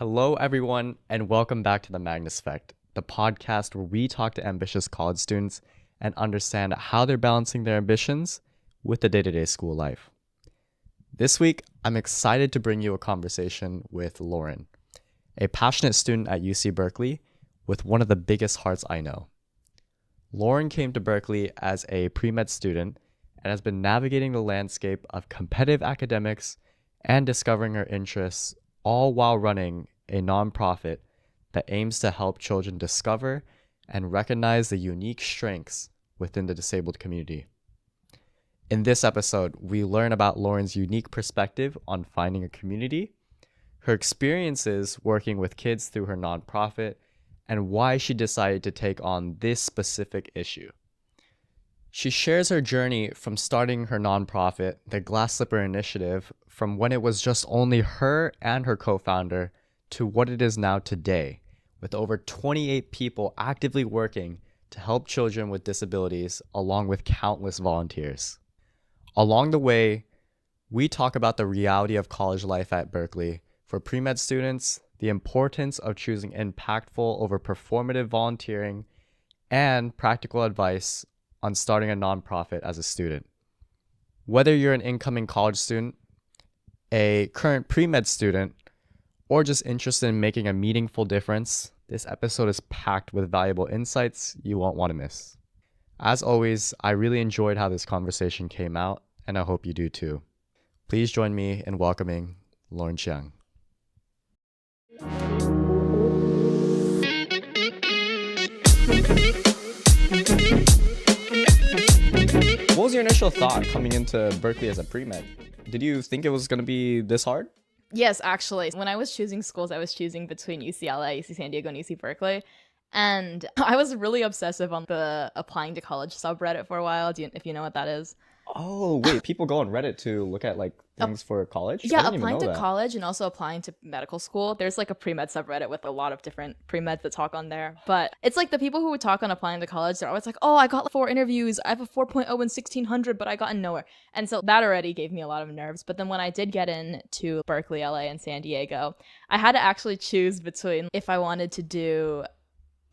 Hello, everyone, and welcome back to the Magnus Effect, the podcast where we talk to ambitious college students and understand how they're balancing their ambitions with the day-to-day school life. This week, I'm excited to bring you a conversation with Lauren, a passionate student at UC Berkeley with one of the biggest hearts I know. Lauren came to Berkeley as a pre-med student and has been navigating the landscape of competitive academics and discovering her interests, all while running a nonprofit that aims to help children discover and recognize the unique strengths within the disabled community. In this episode, we learn about Lauren's unique perspective on finding a community, her experiences working with kids through her nonprofit, and why she decided to take on this specific issue. She shares her journey from starting her nonprofit, the Glass Slipper Initiative, from when it was just only her and her co-founder to what it is now today, with over 28 people actively working to help children with disabilities, along with countless volunteers. Along the way, we talk about the reality of college life at Berkeley for pre-med students, the importance of choosing impactful over performative volunteering, and practical advice on starting a nonprofit as a student. Whether you're an incoming college student, a current pre-med student, or just interested in making a meaningful difference, this episode is packed with valuable insights you won't want to miss. As always, I really enjoyed how this conversation came out, and I hope you do too. Please join me in welcoming Lauren Chiang. What was your initial thought coming into Berkeley as a pre-med? Did you think it was going to be this hard? Yes, actually. When I was choosing schools, I was choosing between UCLA, UC San Diego, and UC Berkeley. And I was really obsessive on the applying to college subreddit for a while, if you know what that is. Oh, wait, people go on Reddit to look at things for college? Yeah, applying to college and also applying to medical school. There's a pre-med subreddit with a lot of different pre-meds that talk on there. But it's the people who would talk on applying to college, they're always oh, I got 4 interviews. I have a 4.0 in 1600, but I got in nowhere. And so that already gave me a lot of nerves. But then when I did get into Berkeley, LA, and San Diego, I had to actually choose between if I wanted to do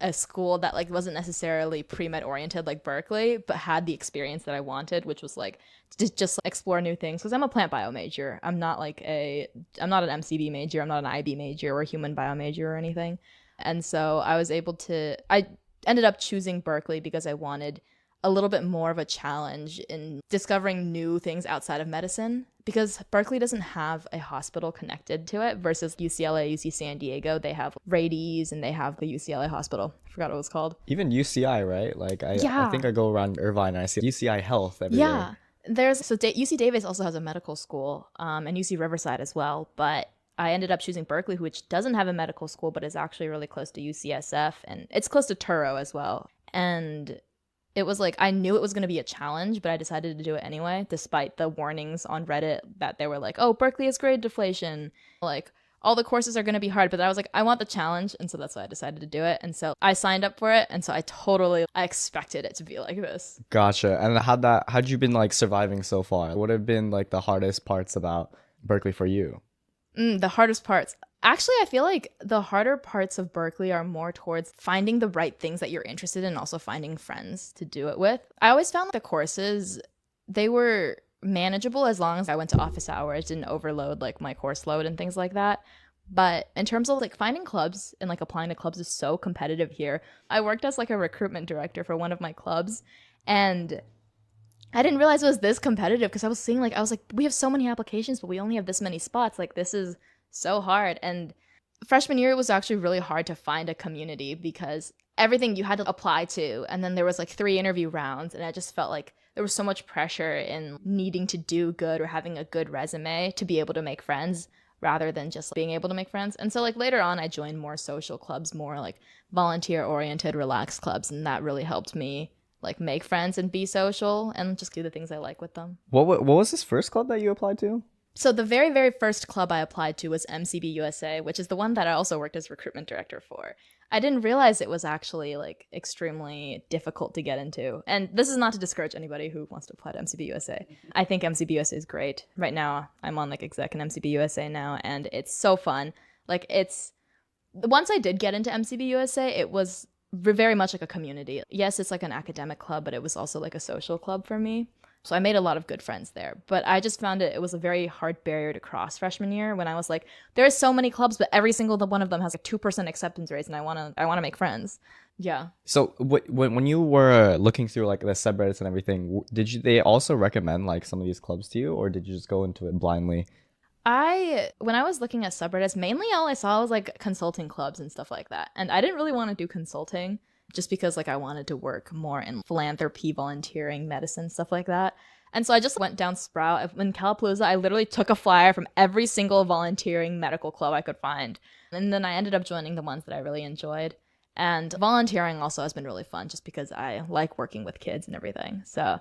a school that wasn't necessarily pre-med oriented like Berkeley, but had the experience that I wanted, which was to just explore new things. Because I'm a plant bio major. I'm not an MCB major. I'm not an IB major or a human bio major or anything. And so I ended up choosing Berkeley because I wanted a little bit more of a challenge in discovering new things outside of medicine, because Berkeley doesn't have a hospital connected to it versus UCLA, UC San Diego. They have Rady's and they have the UCLA hospital. I forgot what it was called. Even UCI, right? I think I go around Irvine and I see UCI Health everywhere. Yeah. UC Davis also has a medical school, and UC Riverside as well. But I ended up choosing Berkeley, which doesn't have a medical school, but is actually really close to UCSF. And it's close to Turo as well. And it was I knew it was going to be a challenge, but I decided to do it anyway, despite the warnings on Reddit that they were oh, Berkeley is grade deflation. All the courses are going to be hard, but I was I want the challenge. And so that's why I decided to do it. And so I signed up for it. And so I expected it to be like this. Gotcha. And how'd you been surviving so far? What have been the hardest parts about Berkeley for you? The hardest parts. Actually, I feel the harder parts of Berkeley are more towards finding the right things that you're interested in and also finding friends to do it with. I always found the courses, they were manageable as long as I went to office hours, didn't overload my course load and things like that. But in terms of finding clubs and applying to clubs is so competitive here. I worked as a recruitment director for one of my clubs, and I didn't realize it was this competitive because I was seeing we have so many applications, but we only have this many spots. This is so hard. And freshman year, it was actually really hard to find a community because everything you had to apply to, and then there was 3 interview rounds, and I just felt there was so much pressure in needing to do good or having a good resume to be able to make friends rather than just being able to make friends. And so later on, I joined more social clubs, more volunteer oriented, relaxed clubs, and that really helped me make friends and be social and just do the things I like with them. What was this first club that you applied to? So the very, very first club I applied to was MCB USA, which is the one that I also worked as recruitment director for. I didn't realize it was actually extremely difficult to get into. And this is not to discourage anybody who wants to apply to MCB USA. I think MCB USA is great. Right now, I'm on exec in MCB USA now, and it's so fun. It's Once I did get into MCB USA, it was very much like a community. Yes, it's like an academic club, but it was also like a social club for me. So I made a lot of good friends there. But I just found it was a very hard barrier to cross freshman year when I was like, there are so many clubs, but every single one of them has a 2% acceptance rate, and I want to make friends. Yeah. So when you were looking through like the subreddits and everything, they also recommend like some of these clubs to you, or did you just go into it blindly? When I was looking at subreddits, mainly all I saw was like consulting clubs and stuff like that. And I didn't really want to do consulting just because like I wanted to work more in philanthropy, volunteering, medicine, stuff like that. And so I just went down Sprout. In Calapalooza, I literally took a flyer from every single volunteering medical club I could find. And then I ended up joining the ones that I really enjoyed. And volunteering also has been really fun just because I like working with kids and everything. So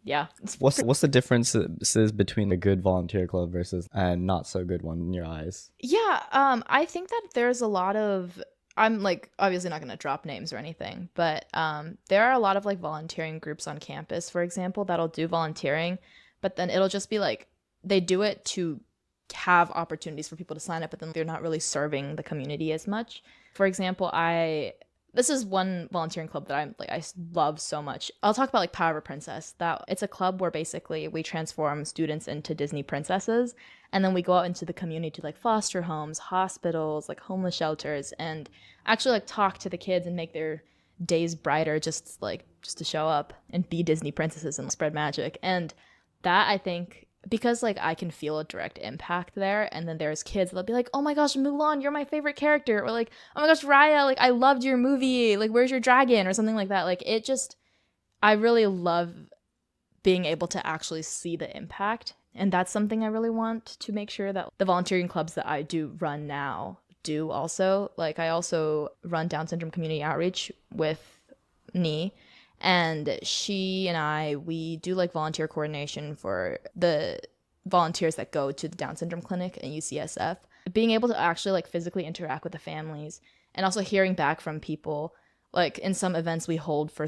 yeah. What's the differences between a good volunteer club versus a not so good one in your eyes? Yeah, I think that there's a lot of I'm like obviously not going to drop names or anything, but there are a lot of like volunteering groups on campus, for example, that'll do volunteering, but then it'll just be like they do it to have opportunities for people to sign up, but then they're not really serving the community as much. For example, this is one volunteering club that I love so much. I'll talk about like Power of a Princess. That it's a club where basically we transform students into Disney princesses, and then we go out into the community to like foster homes, hospitals, like homeless shelters, and actually like talk to the kids and make their days brighter just to show up and be Disney princesses and spread magic. And that I think because like I can feel a direct impact there, and then there's kids that'll be like, oh my gosh, Mulan, you're my favorite character, or like, oh my gosh, Raya, like I loved your movie, like where's your dragon, or something like that. Like it just I really love being able to actually see the impact, and that's something I really want to make sure that the volunteering clubs that I do run now do also. Like I also run Down syndrome community outreach with Nee, and she and we do like volunteer coordination for the volunteers that go to the Down syndrome clinic in UCSF. Being able to actually like physically interact with the families, and also hearing back from people, like in some events we hold for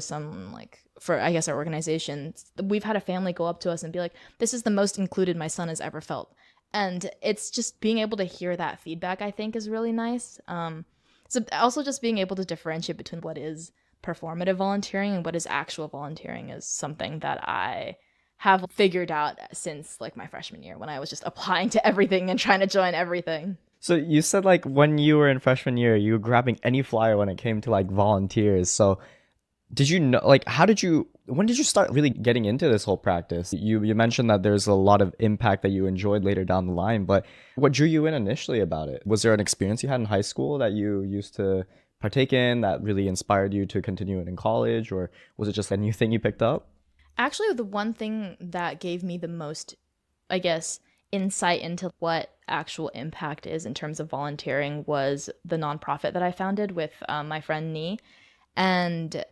I guess our organization, we've had a family go up to us and be like, this is the most included my son has ever felt. And it's just being able to hear that feedback, I think, is really nice. So also just being able to differentiate between what is performative volunteering and what is actual volunteering is something that I have figured out since like my freshman year when I was just applying to everything and trying to join everything. So you said like when you were in freshman year, you were grabbing any flyer when it came to like volunteers. So did you know, like, when did you start really getting into this whole practice? You mentioned that there's a lot of impact that you enjoyed later down the line, but what drew you in initially about it? Was there an experience you had in high school that you used to partake in that really inspired you to continue it in college, or was it just a new thing you picked up? Actually, the one thing that gave me the most, I guess, insight into what actual impact is in terms of volunteering was the nonprofit that I founded with my friend Nee. And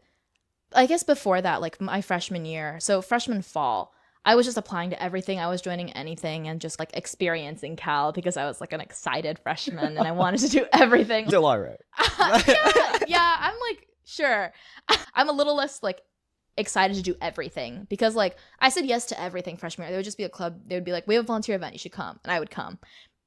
I guess before that, like my freshman year, so freshman fall, I was just applying to everything. I was joining anything and just like experiencing Cal because I was like an excited freshman and I wanted to do everything. Still all right. Yeah, I'm like, sure. I'm a little less like excited to do everything because like I said yes to everything freshman year. There would just be a club. They would be like, we have a volunteer event. You should come. And I would come.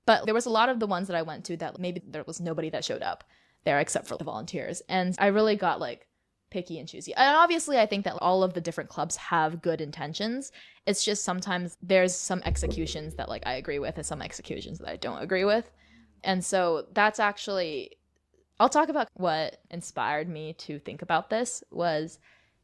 But there was a lot of the ones that I went to that maybe there was nobody that showed up there except for the volunteers. And I really got like picky and choosy. And obviously I think that all of the different clubs have good intentions. It's just sometimes there's some executions that like I agree with and some executions that I don't agree with. And so that's actually, I'll talk about what inspired me to think about this was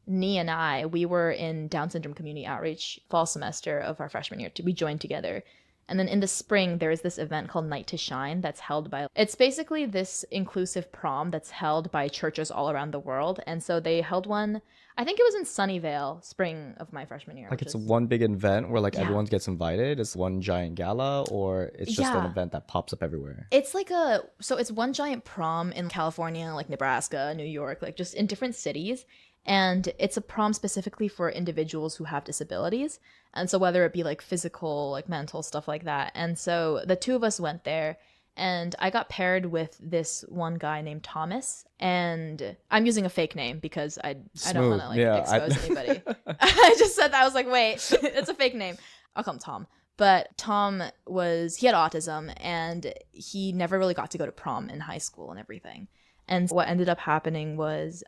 Nee and we were in Down syndrome community outreach fall semester of our freshman year. We joined together. And then in the spring, there is this event called Night to Shine that's held by, it's basically this inclusive prom that's held by churches all around the world. And so they held one, I think it was in Sunnyvale, spring of my freshman year. Like it's one big event where like everyone gets invited. It's one giant gala, or it's just an event that pops up everywhere. It's like it's one giant prom in California, like Nebraska, New York, like just in different cities. And it's a prom specifically for individuals who have disabilities. And so whether it be like physical, like mental, stuff like that. And so the two of us went there and I got paired with this one guy named Thomas. And I'm using a fake name because I don't want to like expose anybody. I just said that. I was like, wait, it's a fake name. I'll call him Tom. But Tom he had autism, and he never really got to go to prom in high school and everything. And what ended up happening was,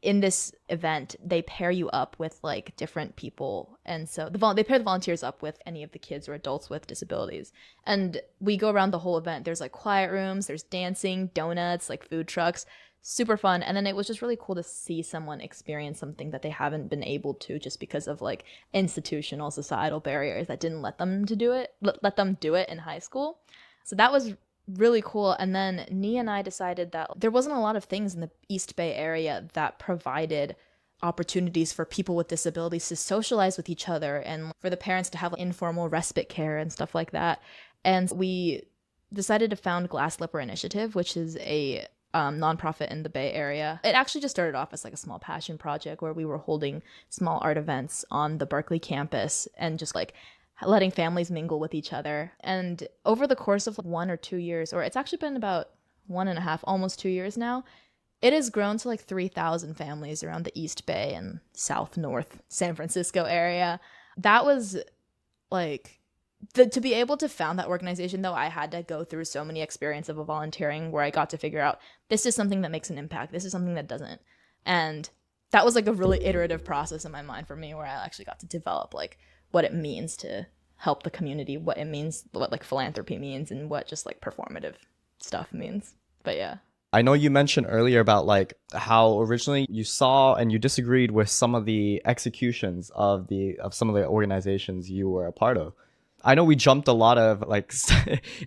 in this event, they pair you up with like different people. And so they pair the volunteers up with any of the kids or adults with disabilities. And we go around the whole event. There's like quiet rooms, there's dancing, donuts, like food trucks. Super fun. And then it was just really cool to see someone experience something that they haven't been able to, just because of like institutional societal barriers that didn't let them do it in high school. So that was really cool. And then Nia and I decided that there wasn't a lot of things in the East Bay area that provided opportunities for people with disabilities to socialize with each other, and for the parents to have informal respite care and stuff like that. And we decided to found Glass Slipper Initiative, which is a nonprofit in the Bay Area. It actually just started off as like a small passion project where we were holding small art events on the Berkeley campus and just like letting families mingle with each other. And over the course of like 1 or 2 years, or it's actually been about 1.5, almost 2 years now, it has grown to like 3,000 families around the East Bay and South North San Francisco area. That was like, to be able to found that organization, though, I had to go through so many experiences of volunteering where I got to figure out, this is something that makes an impact, this is something that doesn't. And that was like a really iterative process in my mind for me, where I actually got to develop like what it means to help the community, what it means, what like philanthropy means, and what just like performative stuff means. But yeah. I know you mentioned earlier about like how originally you saw and you disagreed with some of the executions of some of the organizations you were a part of. I know we jumped a lot of like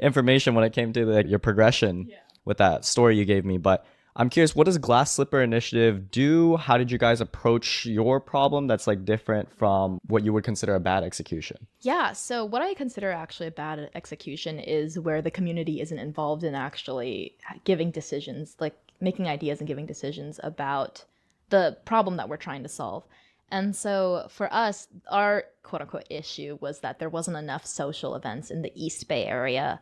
information when it came to your progression with that story you gave me, but I'm curious, what does Glass Slipper Initiative do? How did you guys approach your problem that's like different from what you would consider a bad execution? Yeah, so what I consider actually a bad execution is where the community isn't involved in actually giving decisions, like making ideas and giving decisions about the problem that we're trying to solve. And so for us, our quote unquote issue was that there wasn't enough social events in the East Bay area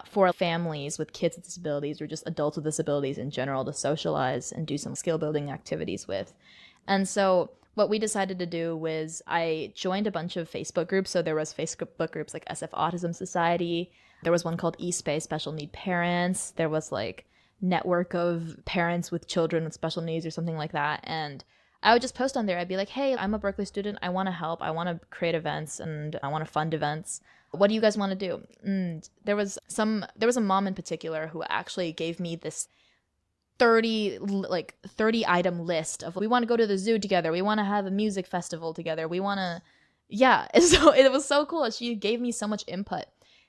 for families with kids with disabilities, or just adults with disabilities in general, to socialize and do some skill building activities with. And so what we decided to do was I joined a bunch of Facebook groups. So there was Facebook groups like SF Autism Society. There was one called East Bay Special Need Parents. There was like network of parents with children with special needs or something like that. And I would just post on there. I'd be like, hey, I'm a Berkeley student. I want to help. I want to create events and I want to fund events. What do you guys want to do? And there was a mom in particular who actually gave me this 30 item list of, we want to go to the zoo together. We want to have a music festival together. We want to, yeah. So it was so cool. She gave me so much input.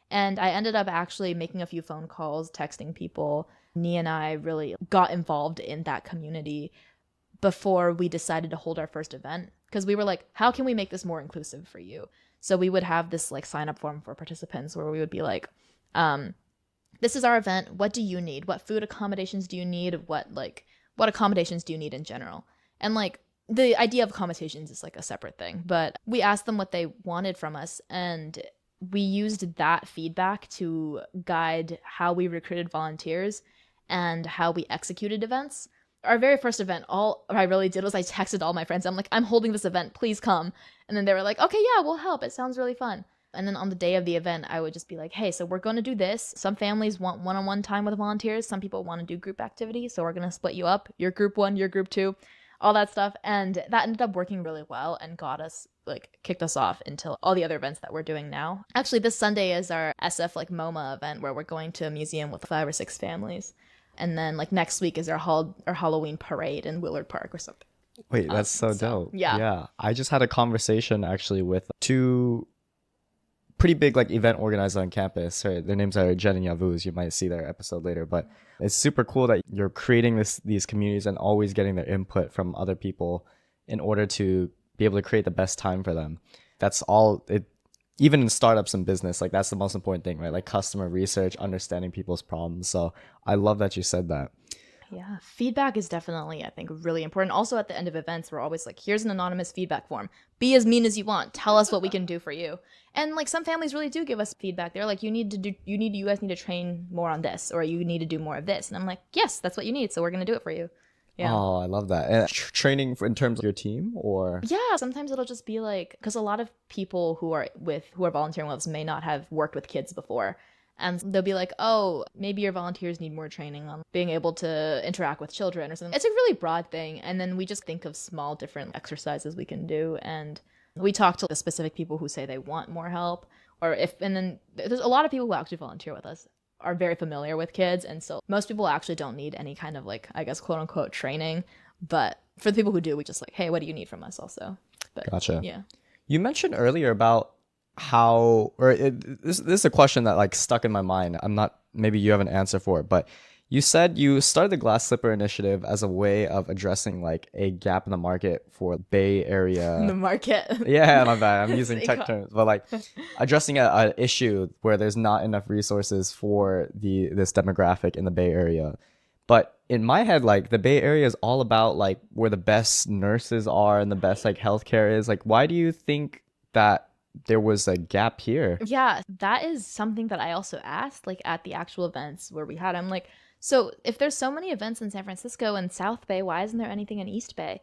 And I ended up actually making a few phone calls, texting people. Nia and I really got involved in that community before we decided to hold our first event, because we were like, how can we make this more inclusive for you? So we would have this like sign up form for participants where we would be like, this is our event. What do you need? What food accommodations do you need? What accommodations do you need in general? And like the idea of accommodations is like a separate thing, but we asked them what they wanted from us, and we used that feedback to guide how we recruited volunteers and how we executed events. Our very first event, all I really did was I texted all my friends. I'm like, I'm holding this event, please come. And then they were like, okay, yeah, we'll help. It sounds really fun. And then on the day of the event, I would just be like, hey, so we're going to do this. Some families want one-on-one time with volunteers. Some people want to do group activities. So we're going to split you up. You're group 1, you're group 2, all that stuff. And that ended up working really well and kicked us off into all the other events that we're doing now. Actually, this Sunday is our SF MoMA event where we're going to a museum with 5 or 6 families. And then like next week is our Halloween parade in Willard Park or something. Wait, that's so dope. Yeah. I just had a conversation actually with 2 pretty big like event organizers on campus. Their names are Jen and Yavuz. You might see their episode later, but it's super cool that you're creating these communities and always getting their input from other people in order to be able to create the best time for them. That's all it. Even in startups and business, like that's the most important thing, right? Like customer research, understanding people's problems. So I love that you said that. Yeah, feedback is definitely, I think, really important. Also, at the end of events, we're always like, here's an anonymous feedback form. Be as mean as you want. Tell us what we can do for you. And like some families really do give us feedback. They're like, you guys need to train more on this, or you need to do more of this. And I'm like, yes, that's what you need. So we're going to do it for you. Yeah. Oh, I love that. And training in terms of your team or? Yeah, sometimes it'll just be like, because a lot of people who are volunteering with us may not have worked with kids before. And they'll be like, oh, maybe your volunteers need more training on being able to interact with children or something. It's a really broad thing. And then we just think of small different exercises we can do. And we talk to the specific people who say they want more help. And then there's a lot of people who actually volunteer with us are very familiar with kids. And so most people actually don't need any kind of like, I guess, quote unquote training. But for the people who do, we just like, hey, what do you need from us also? But Gotcha. yeah. You mentioned earlier about this is a question that like stuck in my mind. I'm not, maybe you have an answer for it, but you said you started the Glass Slipper Initiative as a way of addressing like a gap in the market for Bay Area. The market. Yeah, my bad. I'm using tech Econ. terms, but like addressing an issue where there's not enough resources for this demographic in the Bay Area. But in my head, like the Bay Area is all about like where the best nurses are and the best like healthcare is. Like, why do you think that there was a gap here? Yeah, that is something that I also asked, like at the actual events where we had. I'm like, so if there's so many events in San Francisco and South Bay, why isn't there anything in East Bay?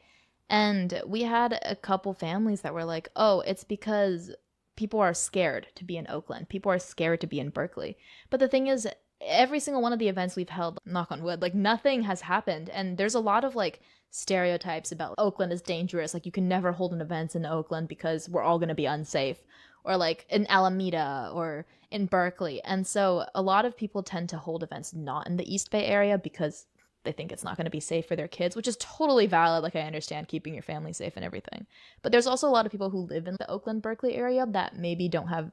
And we had a couple families that were like, oh, it's because people are scared to be in Oakland. People are scared to be in Berkeley. But the thing is, every single one of the events we've held, knock on wood, like nothing has happened. And there's a lot of like stereotypes about Oakland is dangerous. Like you can never hold an event in Oakland because we're all going to be unsafe. Or like in Alameda or in Berkeley. And so a lot of people tend to hold events not in the East Bay area because they think it's not going to be safe for their kids, which is totally valid. Like I understand keeping your family safe and everything. But there's also a lot of people who live in the Oakland, Berkeley area that maybe don't have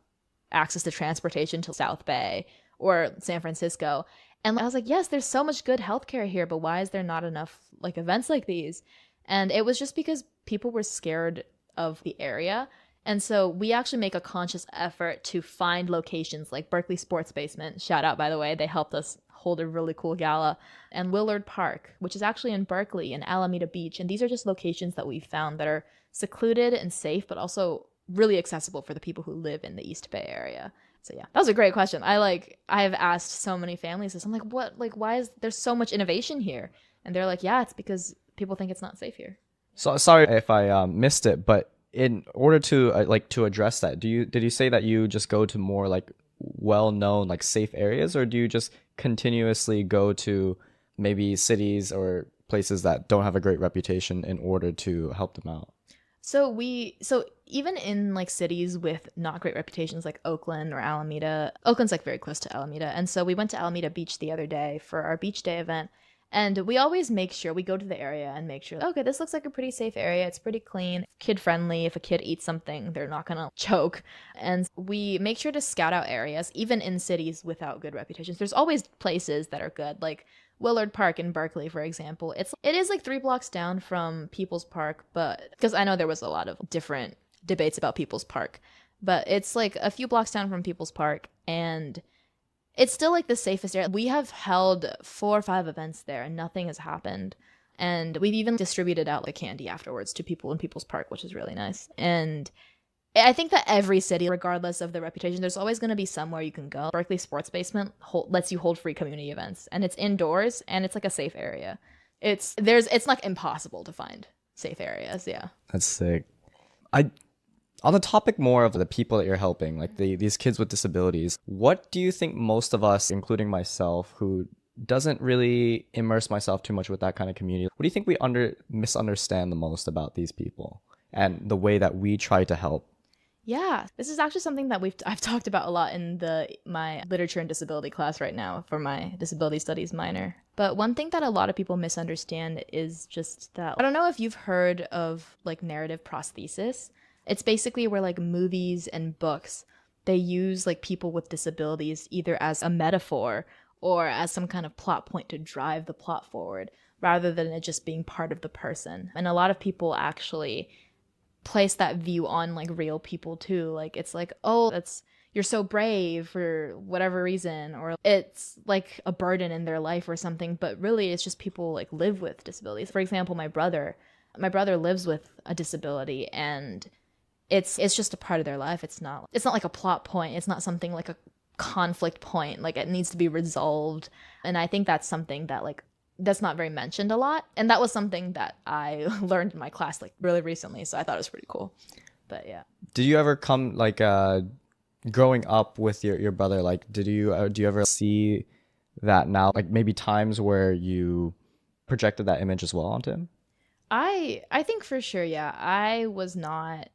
access to transportation to South Bay or San Francisco. And I was like, yes, there's so much good healthcare here, but why is there not enough like events like these? And it was just because people were scared of the area. And so we actually make a conscious effort to find locations like Berkeley Sports Basement. Shout out, by the way. They helped us hold a really cool gala. And Willard Park, which is actually in Berkeley and Alameda Beach. And these are just locations that we found that are secluded and safe, but also really accessible for the people who live in the East Bay area. So yeah, that was a great question. I've asked so many families this. I'm like, what, like, why is there so much innovation here? And they're like, yeah, it's because people think it's not safe here. So sorry if I missed it, but in order to to address that, did you say that you just go to more like well-known like safe areas, or do you just continuously go to maybe cities or places that don't have a great reputation in order to help them out? So even in like cities with not great reputations like Oakland or Alameda, Oakland's like very close to Alameda. And so we went to Alameda Beach the other day for our beach day event. And we always make sure we go to the area and make sure, okay, this looks like a pretty safe area. It's pretty clean, kid friendly. If a kid eats something, they're not going to choke. And we make sure to scout out areas, even in cities without good reputations. There's always places that are good, like Willard Park in Berkeley, for example. It is like 3 blocks down from People's Park, but because I know there was a lot of different debates about People's Park, but it's like a few blocks down from People's Park, and it's still like the safest area. We have held 4 or 5 events there and nothing has happened. And we've even distributed out like candy afterwards to people in People's Park, which is really nice. And I think that every city, regardless of the reputation, there's always going to be somewhere you can go. Berkeley Sports Basement lets you hold free community events, and it's indoors and it's like a safe area. It's like impossible to find safe areas. Yeah. That's sick. On the topic more of the people that you're helping, like these kids with disabilities, what do you think most of us, including myself, who doesn't really immerse myself too much with that kind of community, what do you think we misunderstand the most about these people and the way that we try to help? Yeah, this is actually something that I've talked about a lot in my literature and disability class right now for my disability studies minor. But one thing that a lot of people misunderstand is just that, I don't know if you've heard of like narrative prosthesis. It's basically where like movies and books, they use like people with disabilities either as a metaphor or as some kind of plot point to drive the plot forward rather than it just being part of the person. And a lot of people actually place that view on like real people too. Like it's like, oh, you're so brave for whatever reason, or it's like a burden in their life or something. But really it's just people like live with disabilities. For example, my brother lives with a disability, and it's just a part of their life. It's not like a plot point. It's not something like a conflict point. Like it needs to be resolved. And I think that's something that like that's not very mentioned a lot. And that was something that I learned in my class like really recently. So I thought it was pretty cool. But yeah. Did you ever come like growing up with your brother? Like, do you ever see that now? Like maybe times where you projected that image as well onto him? I think for sure, yeah. I was not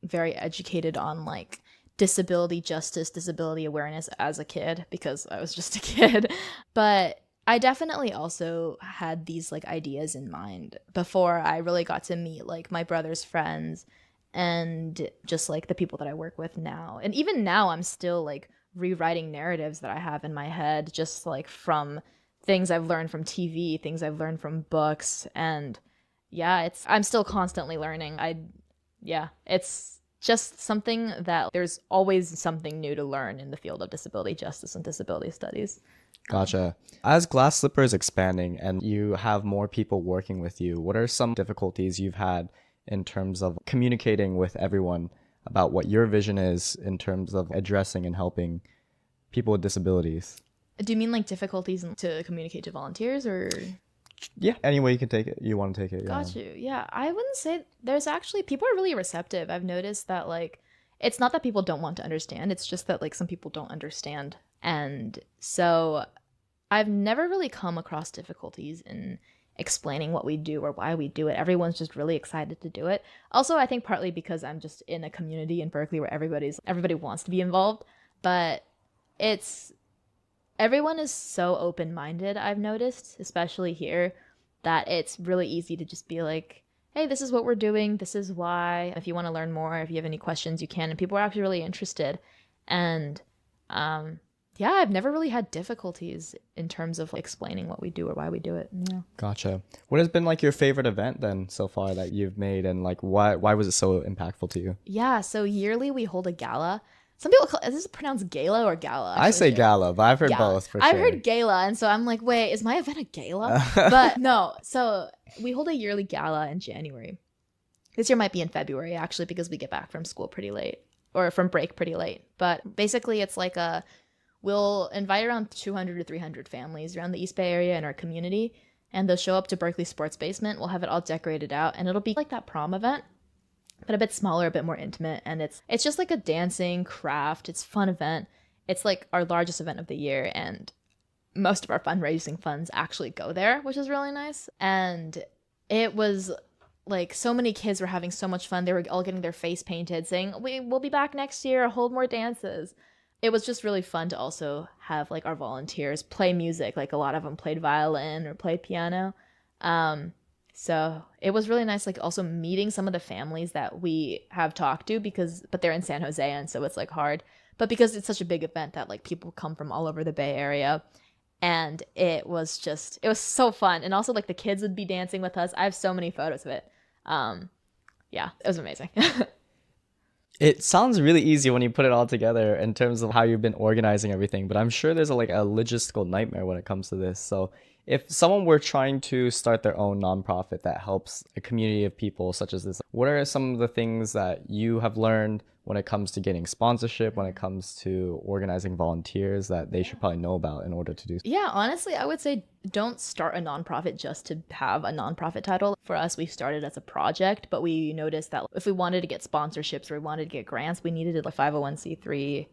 very educated on like disability justice, disability awareness as a kid because I was just a kid. But I definitely also had these like ideas in mind before I really got to meet like my brother's friends and just like the people that I work with now. And even now I'm still like rewriting narratives that I have in my head just like from things I've learned from TV, things I've learned from books, and yeah, I'm still constantly learning. Yeah, it's just something that there's always something new to learn in the field of disability justice and disability studies. Gotcha. As Glass Slipper is expanding and you have more people working with you, what are some difficulties you've had in terms of communicating with everyone about what your vision is in terms of addressing and helping people with disabilities? Do you mean like difficulties to communicate to volunteers or? Yeah, any way you can take it, you want to take it. Yeah. Got you. Yeah, I wouldn't say there's actually people are really receptive. I've noticed that like it's not that people don't want to understand, it's just that like some people don't understand. And so I've never really come across difficulties in explaining what we do or why we do it. Everyone's just really excited to do it. Also, I think partly because I'm just in a community in Berkeley where everybody wants to be involved, but it's everyone is so open-minded, I've noticed, especially here, that it's really easy to just be like, hey, this is what we're doing, this is why. If you want to learn more, if you have any questions, you can. And people are actually really interested. And yeah, I've never really had difficulties in terms of explaining what we do or why we do it. Yeah. Gotcha. What has been like your favorite event then so far that you've made, and like why was it so impactful to you? Yeah, so yearly we hold a gala. Some people call, is this pronounced gala or gala? I say gala, but I've heard Gala. both for I've sure. heard gala, and so I'm like, wait, is my event a gala? But no, so we hold a yearly gala in January. This year might be in February, actually, because we get back from school pretty late, or from break pretty late. But basically, it's like we'll invite around 200 to 300 families around the East Bay area in our community, and they'll show up to Berkeley Sports Basement. We'll have it all decorated out, and it'll be like that prom event, but a bit smaller, a bit more intimate. And it's just like a dancing craft. It's a fun event. It's like our largest event of the year, and most of our fundraising funds actually go there, which is really nice. And it was like so many kids were having so much fun. They were all getting their face painted saying, we'll be back next year, hold more dances. It was just really fun to also have like our volunteers play music. Like a lot of them played violin or played piano. So it was really nice, like also meeting some of the families that we have talked to but they're in San Jose, and so it's like hard. But because it's such a big event that like people come from all over the Bay Area, and it was so fun. And also like the kids would be dancing with us. I have so many photos of it. Yeah, it was amazing. It sounds really easy when you put it all together in terms of how you've been organizing everything, but I'm sure there's a logistical nightmare when it comes to this. So if someone were trying to start their own nonprofit that helps a community of people such as this, what are some of the things that you have learned when it comes to getting sponsorship, when it comes to organizing volunteers that they should probably know about in order to do? Yeah, honestly, I would say don't start a nonprofit just to have a nonprofit title. For us, we started as a project, but we noticed that if we wanted to get sponsorships or we wanted to get grants, we needed a 501c3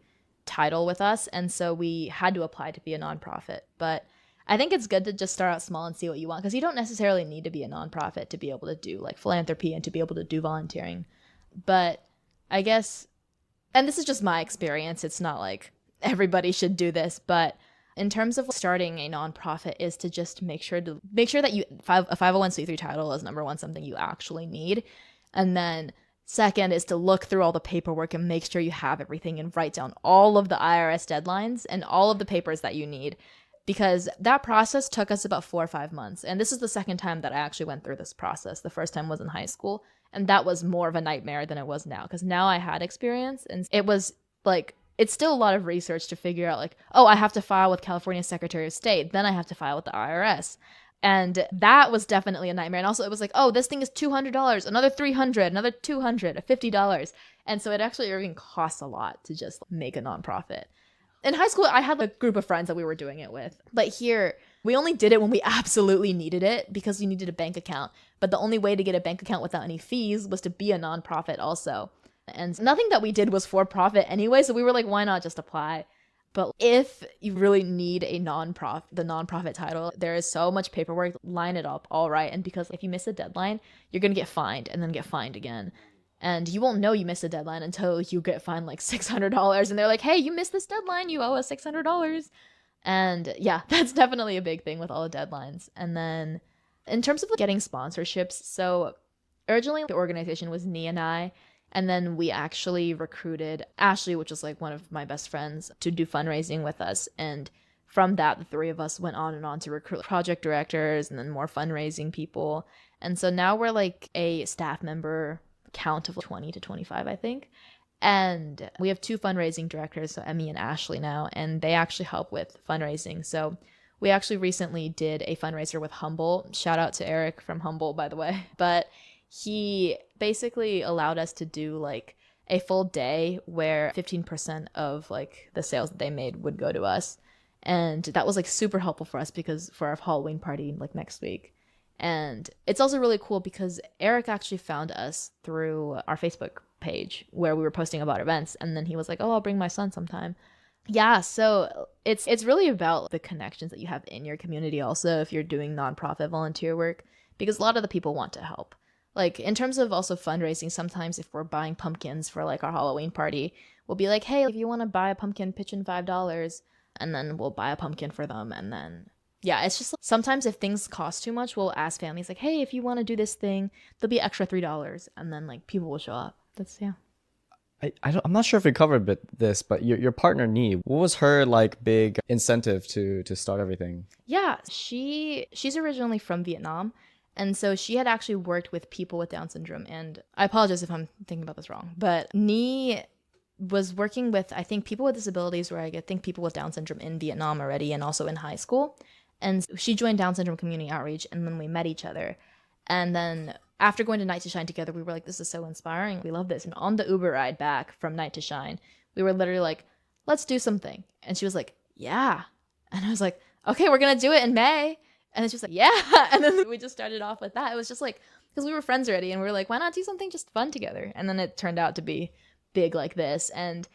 title with us. And so we had to apply to be a nonprofit. But I think it's good to just start out small and see what you want, because you don't necessarily need to be a nonprofit to be able to do like philanthropy and to be able to do volunteering. But I guess, and this is just my experience, it's not like everybody should do this, but in terms of starting a nonprofit is to just make sure that a 501c3 title is number one, something you actually need. And then second is to look through all the paperwork and make sure you have everything and write down all of the IRS deadlines and all of the papers that you need. Because that process took us about 4 or 5 months. And this is the second time that I actually went through this process. The first time was in high school. And that was more of a nightmare than it was now. Because now I had experience. And it was like, it's still a lot of research to figure out like, oh, I have to file with California Secretary of State. Then I have to file with the IRS. And that was definitely a nightmare. And also it was like, oh, this thing is $200, another $300, another $200, $50. And so it actually even costs a lot to just make a nonprofit. In high school, I had a group of friends that we were doing it with. But here, We only did it when we absolutely needed it because we needed a bank account. But the only way to get a bank account without any fees was to be a nonprofit also. And nothing that we did was for profit anyway, so we were like, why not just apply? But if you really need the nonprofit title, there is so much paperwork. Line it up all right. And because if you miss a deadline, you're going to get fined and then get fined again. And you won't know you missed a deadline until you get fined like $600. And they're like, hey, you missed this deadline. You owe us $600. And yeah, that's definitely a big thing with all the deadlines. And then in terms of getting sponsorships, so originally the organization was Nee and I. And then we actually recruited Ashley, which is like one of my best friends, to do fundraising with us. And from that, the three of us went on and on to recruit project directors and then more fundraising people. And so now we're like a staff member count of 20 to 25, I think. And we have two fundraising directors, so Emmy and Ashley now, and they actually help with fundraising. So we actually recently did a fundraiser with Humble. Shout out to Eric from Humble, by the way. But he basically allowed us to do like a full day where 15% of like the sales that they made would go to us. And that was like super helpful for us because for our Halloween party like next week. And it's also really cool because Eric actually found us through our Facebook page where we were posting about events. And then he was like, oh, I'll bring my son sometime. Yeah, so it's really about the connections that you have in your community also if you're doing nonprofit volunteer work, because a lot of the people want to help. Like in terms of also fundraising, sometimes if we're buying pumpkins for like our Halloween party, we'll be like, hey, if you want to buy a pumpkin, pitch in $5, and then we'll buy a pumpkin for them. And then, yeah, it's just like, sometimes if things cost too much, we'll ask families like, hey, if you want to do this thing, there'll be extra $3. And then like people will show up. That's, yeah. I'm not sure if we covered this, but your partner Nee, what was her like big incentive to start everything? Yeah, she's originally from Vietnam. And so she had actually worked with people with Down syndrome. And I apologize if I'm thinking about this wrong, but Nee was working with, I think, people with disabilities, or I think people with Down syndrome in Vietnam already and also in high school. And she joined Down syndrome community outreach, and then we met each other. And then after going to Night to Shine together, we were like, this is so inspiring. We love this. And on the Uber ride back from Night to Shine, we were literally like, let's do something. And she was like, yeah. And I was like, okay, we're going to do it in May. And it's just like, yeah. And then we just started off with that. It was just like, because we were friends already and we were like, why not do something just fun together? And then it turned out to be big like this. And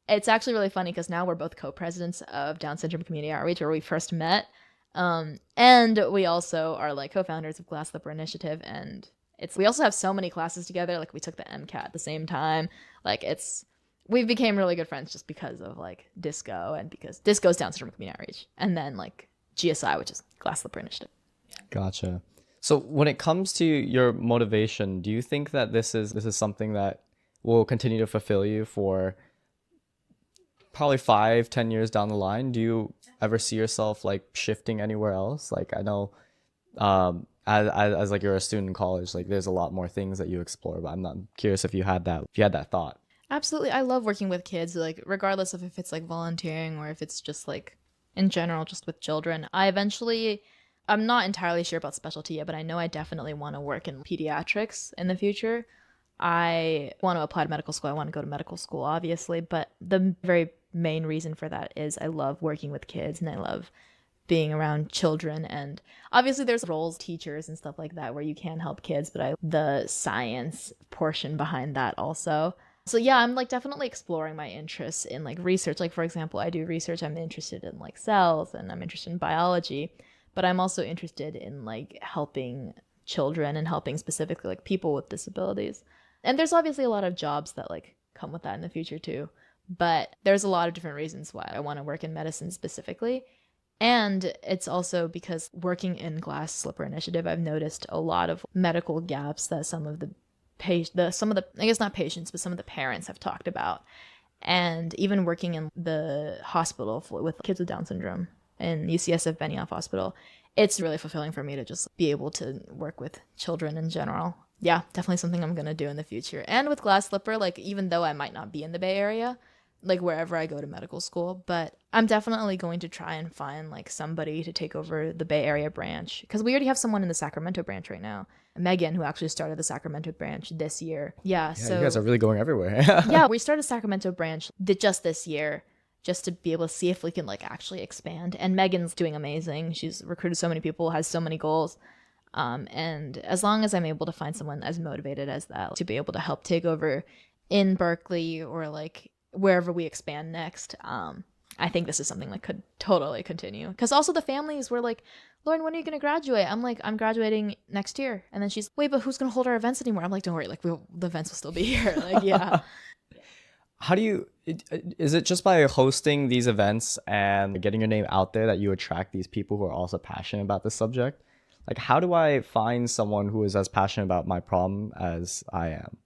it's actually really funny because now we're both co-presidents of Down Syndrome Community Outreach, where we first met. And we also are like co-founders of Glass Slipper Initiative. And we also have so many classes together. Like we took the MCAT at the same time. Like we became really good friends just because of like Disco, and because Disco's Down Syndrome Community Outreach. And then like GSI, which is Glass Slipper Initiative. Gotcha. So when it comes to your motivation, do you think that this is something that will continue to fulfill you for probably 5-10 years down the line? Do you ever see yourself like shifting anywhere else? Like I know as like you're a student in college, like there's a lot more things that you explore, but I'm not curious if you had that thought. Absolutely. I love working with kids, like regardless of if it's like volunteering or if it's just like in general, just with children. I'm not entirely sure about specialty yet, but I know I definitely want to work in pediatrics in the future. I want to apply to medical school. I want to go to medical school, obviously, but the very main reason for that is I love working with kids and I love being around children. And obviously there's roles, teachers and stuff like that where you can help kids, but the science portion behind that also. So yeah, I'm like definitely exploring my interests in like research. Like for example, I do research. I'm interested in like cells and I'm interested in biology, but I'm also interested in like helping children and helping specifically like people with disabilities. And there's obviously a lot of jobs that like come with that in the future too. But there's a lot of different reasons why I want to work in medicine specifically. And it's also because working in Glass Slipper Initiative, I've noticed a lot of medical gaps that some of the I guess not patients, but some of the parents have talked about. And even working in the hospital with kids with Down syndrome in UCSF Benioff Hospital, it's really fulfilling for me to just be able to work with children in general. Yeah, definitely something I'm going to do in the future. And with Glass Slipper, like even though I might not be in the Bay Area, like wherever I go to medical school, but I'm definitely going to try and find like somebody to take over the Bay Area branch, because we already have someone in the Sacramento branch right now, Megan, who actually started the Sacramento branch this year. Yeah, so you guys are really going everywhere. yeah, we started Sacramento branch just this year, just to be able to see if we can like actually expand. And Megan's doing amazing. She's recruited so many people, has so many goals. And as long as I'm able to find someone as motivated as that to be able to help take over in Berkeley or like wherever we expand next, I think this is something that could totally continue. Because also the families were like, Lauren, when are you going to graduate? I'm like, I'm graduating next year. And then she's, wait, but who's going to hold our events anymore? I'm like, don't worry, like the events will still be here. Like, yeah. How do you, is it just by hosting these events and getting your name out there that you attract these people who are also passionate about this subject? Like, how do I find someone who is as passionate about my problem as I am?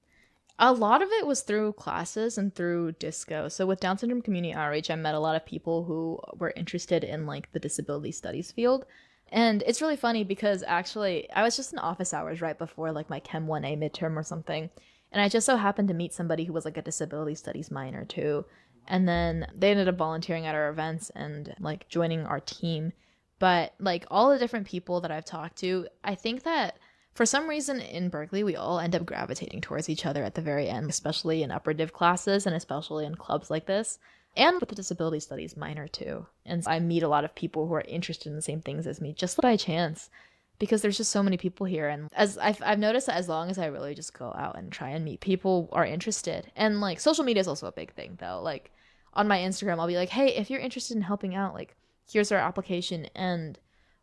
A lot of it was through classes and through disco. So with Down syndrome community outreach, I met a lot of people who were interested in like the disability studies field. And it's really funny because actually I was just in office hours right before like my Chem 1A midterm or something. And I just so happened to meet somebody who was like a disability studies minor too. And then they ended up volunteering at our events and like joining our team. But like all the different people that I've talked to, I think that for some reason in Berkeley, we all end up gravitating towards each other at the very end, especially in upper div classes and especially in clubs like this. And with the disability studies minor too. And I meet a lot of people who are interested in the same things as me just by chance because there's just so many people here. And as I've noticed that as long as I really just go out and try and meet people are interested. And like social media is also a big thing though. Like on my Instagram, I'll be like, hey, if you're interested in helping out, like here's our application. And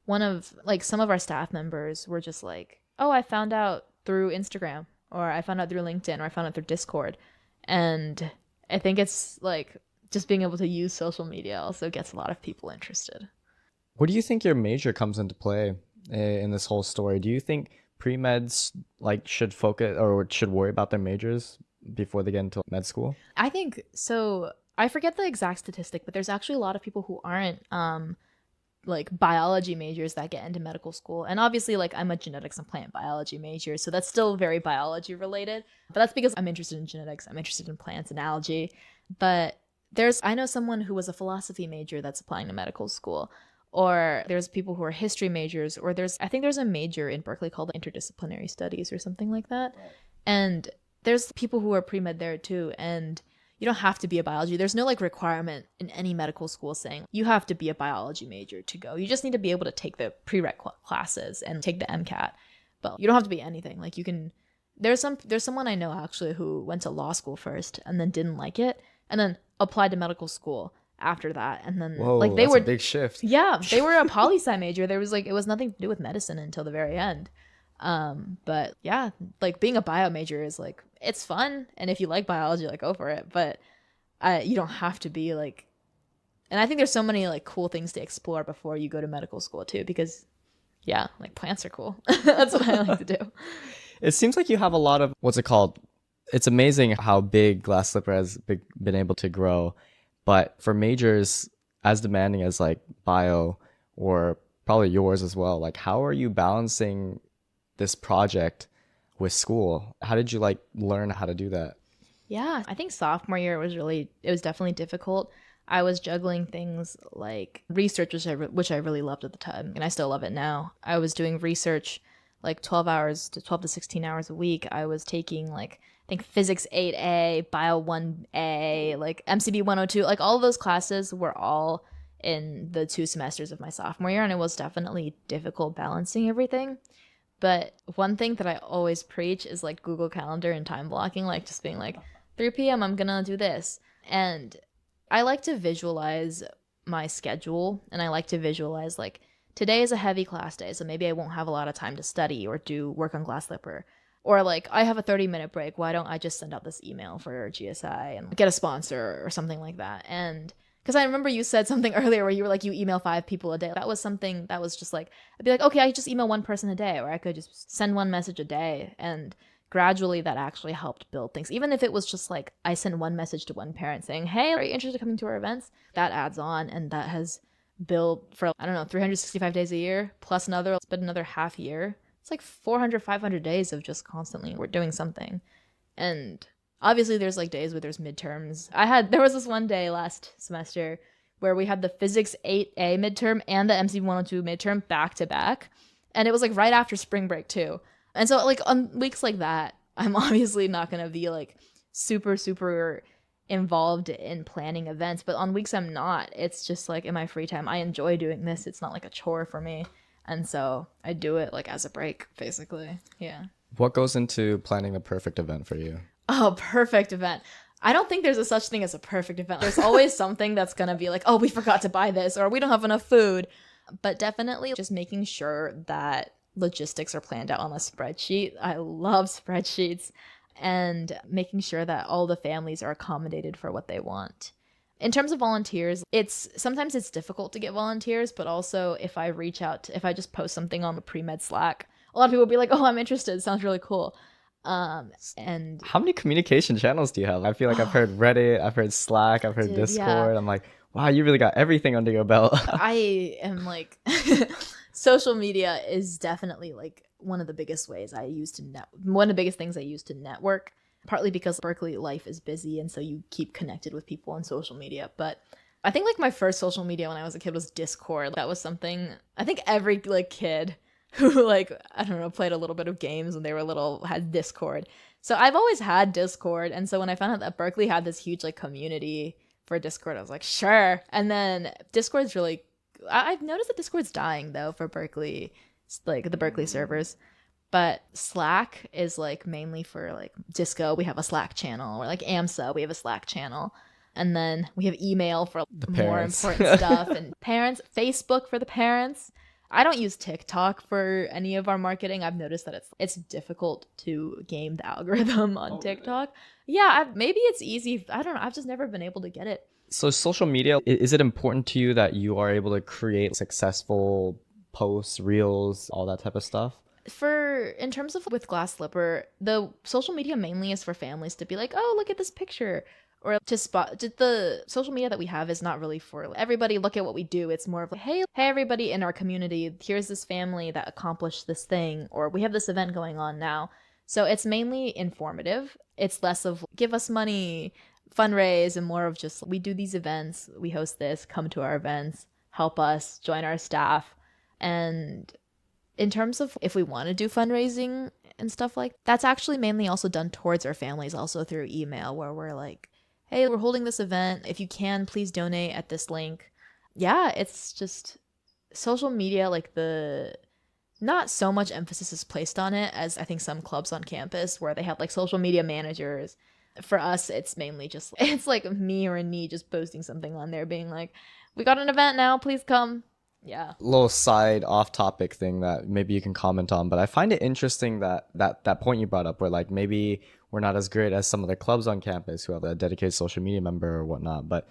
one of like some of our staff members were just like, oh, I found out through Instagram or I found out through LinkedIn or I found out through Discord. And I think it's like just being able to use social media also gets a lot of people interested. What do you think your major comes into play in this whole story? Do you think pre-meds like should focus or should worry about their majors before they get into med school? I think so. I forget the exact statistic, but there's actually a lot of people who aren't like biology majors that get into medical school. And obviously like I'm a genetics and plant biology major, so that's still very biology related. But that's because I'm interested in genetics. I'm interested in plants and algae. But I know someone who was a philosophy major that's applying to medical school. Or there's people who are history majors, or I think there's a major in Berkeley called interdisciplinary studies or something like that. Right. And there's people who are pre-med there too. And you don't have to be a biology. There's no like requirement in any medical school saying you have to be a biology major to go. You just need to be able to take the prereq classes and take the MCAT. But you don't have to be anything. Like you can, there's someone I know actually who went to law school first and then didn't like it and then applied to medical school after that. And then Whoa, like they that's were a big shift. Yeah, they were a poli-sci major. There was like, it was nothing to do with medicine until the very end. But yeah, like being a bio major is like, it's fun. And if you like biology, like go for it. But you don't have to be like, and I think there's so many like cool things to explore before you go to medical school too, because yeah, like plants are cool. That's what I like to do. It seems like you have a lot of, what's it called? It's amazing how big Glass Slipper has been able to grow. But for majors as demanding as like bio or probably yours as well, like how are you balancing this project with school? How did you like learn how to do that? Yeah, I think sophomore year it was definitely difficult. I was juggling things like research, which I really loved at the time, and I still love it now. I was doing research like 12 to 16 hours a week. I was taking like, I think physics 8A, bio 1A, like MCB 102, like all of those classes were all in the 2 semesters of my sophomore year, and it was definitely difficult balancing everything. But one thing that I always preach is like Google Calendar and time blocking, like just being like 3 p.m. I'm gonna do this. And I like to visualize my schedule, and I like to visualize like today is a heavy class day, so maybe I won't have a lot of time to study or do work on Glass Slipper. Or like I have a 30-minute break, why don't I just send out this email for GSI and get a sponsor or something like that? And because I remember you said something earlier where you were like, you email 5 people a day. That was something that was just like, I'd be like, okay, I just email 1 person a day, or I could just send 1 message a day. And gradually that actually helped build things. Even if it was just like, I sent 1 message to 1 parent saying, hey, are you interested in coming to our events? That adds on, and that has built for, I don't know, 365 days a year, plus it's been another half year. It's like 400, 500 days of just constantly we're doing something. And obviously there's like days where there's midterms. There was this one day last semester where we had the physics 8A midterm and the MC 102 midterm back to back. And it was like right after spring break too. And so like on weeks like that, I'm obviously not going to be like super, super involved in planning events, but on weeks I'm not. It's just like in my free time, I enjoy doing this. It's not like a chore for me. And so I do it like as a break, basically. Yeah. What goes into planning the perfect event for you? Oh, perfect event. I don't think there's a such thing as a perfect event. There's always something that's going to be like, oh, we forgot to buy this or we don't have enough food. But definitely just making sure that logistics are planned out on a spreadsheet. I love spreadsheets. And making sure that all the families are accommodated for what they want. In terms of volunteers, it's sometimes it's difficult to get volunteers, but also if I reach out, if I just post something on the PreMed Slack, a lot of people will be like, "Oh, I'm interested. Sounds really cool." And How many communication channels do you have? I feel like I've heard Reddit, I've heard Slack, I've heard dude, Discord. yeah. I'm like, wow, you really got everything under your belt. I am like social media is definitely like one of the biggest ways I use to one of the biggest things I use to network, partly because Berkeley life is busy and so you keep connected with people on social media. But I think like my first social media when I was a kid was Discord. That was something I think every like kid who like I don't know played a little bit of games when they were little had Discord. So I've always had Discord, and so when I found out that Berkeley had this huge like community for Discord, I was like, sure. And then Discord's really I've noticed that Discord's dying though for Berkeley, like the Berkeley servers. But Slack is like mainly for like Disco. We have a Slack channel, or like AMSA, we have a Slack channel. And then we have email for The more parents. important stuff, and parents, Facebook for the parents. I don't use TikTok for any of our marketing. I've noticed that it's difficult to game the algorithm on TikTok. Yeah, maybe it's easy. I don't know. I've just never been able to get it. So social media, is it important to you that you are able to create successful posts, reels, all that type of stuff? For in terms of with Glass Slipper, the social media mainly is for families to be like, oh, look at this picture, or to spot. The social media that we have is not really for everybody. Look at what we do. It's more of like, hey, everybody in our community, here's this family that accomplished this thing, or we have this event going on now. So it's mainly informative. It's less of give us money, fundraise, and more of just we do these events, we host this, come to our events, help us, join our staff, and in terms of if we want to do fundraising and stuff like that's actually mainly also done towards our families, also through email, where we're like, hey, we're holding this event, if you can please donate at this link. Yeah, it's just social media, like the not so much emphasis is placed on it as I think some clubs on campus where they have like social media managers. For us it's mainly just it's like me or a knee just posting something on there being like, we got an event now, please come. Yeah. Little side off topic thing that maybe you can comment on, but I find it interesting that point you brought up where like maybe we're not as great as some of the clubs on campus who have a dedicated social media member or whatnot. But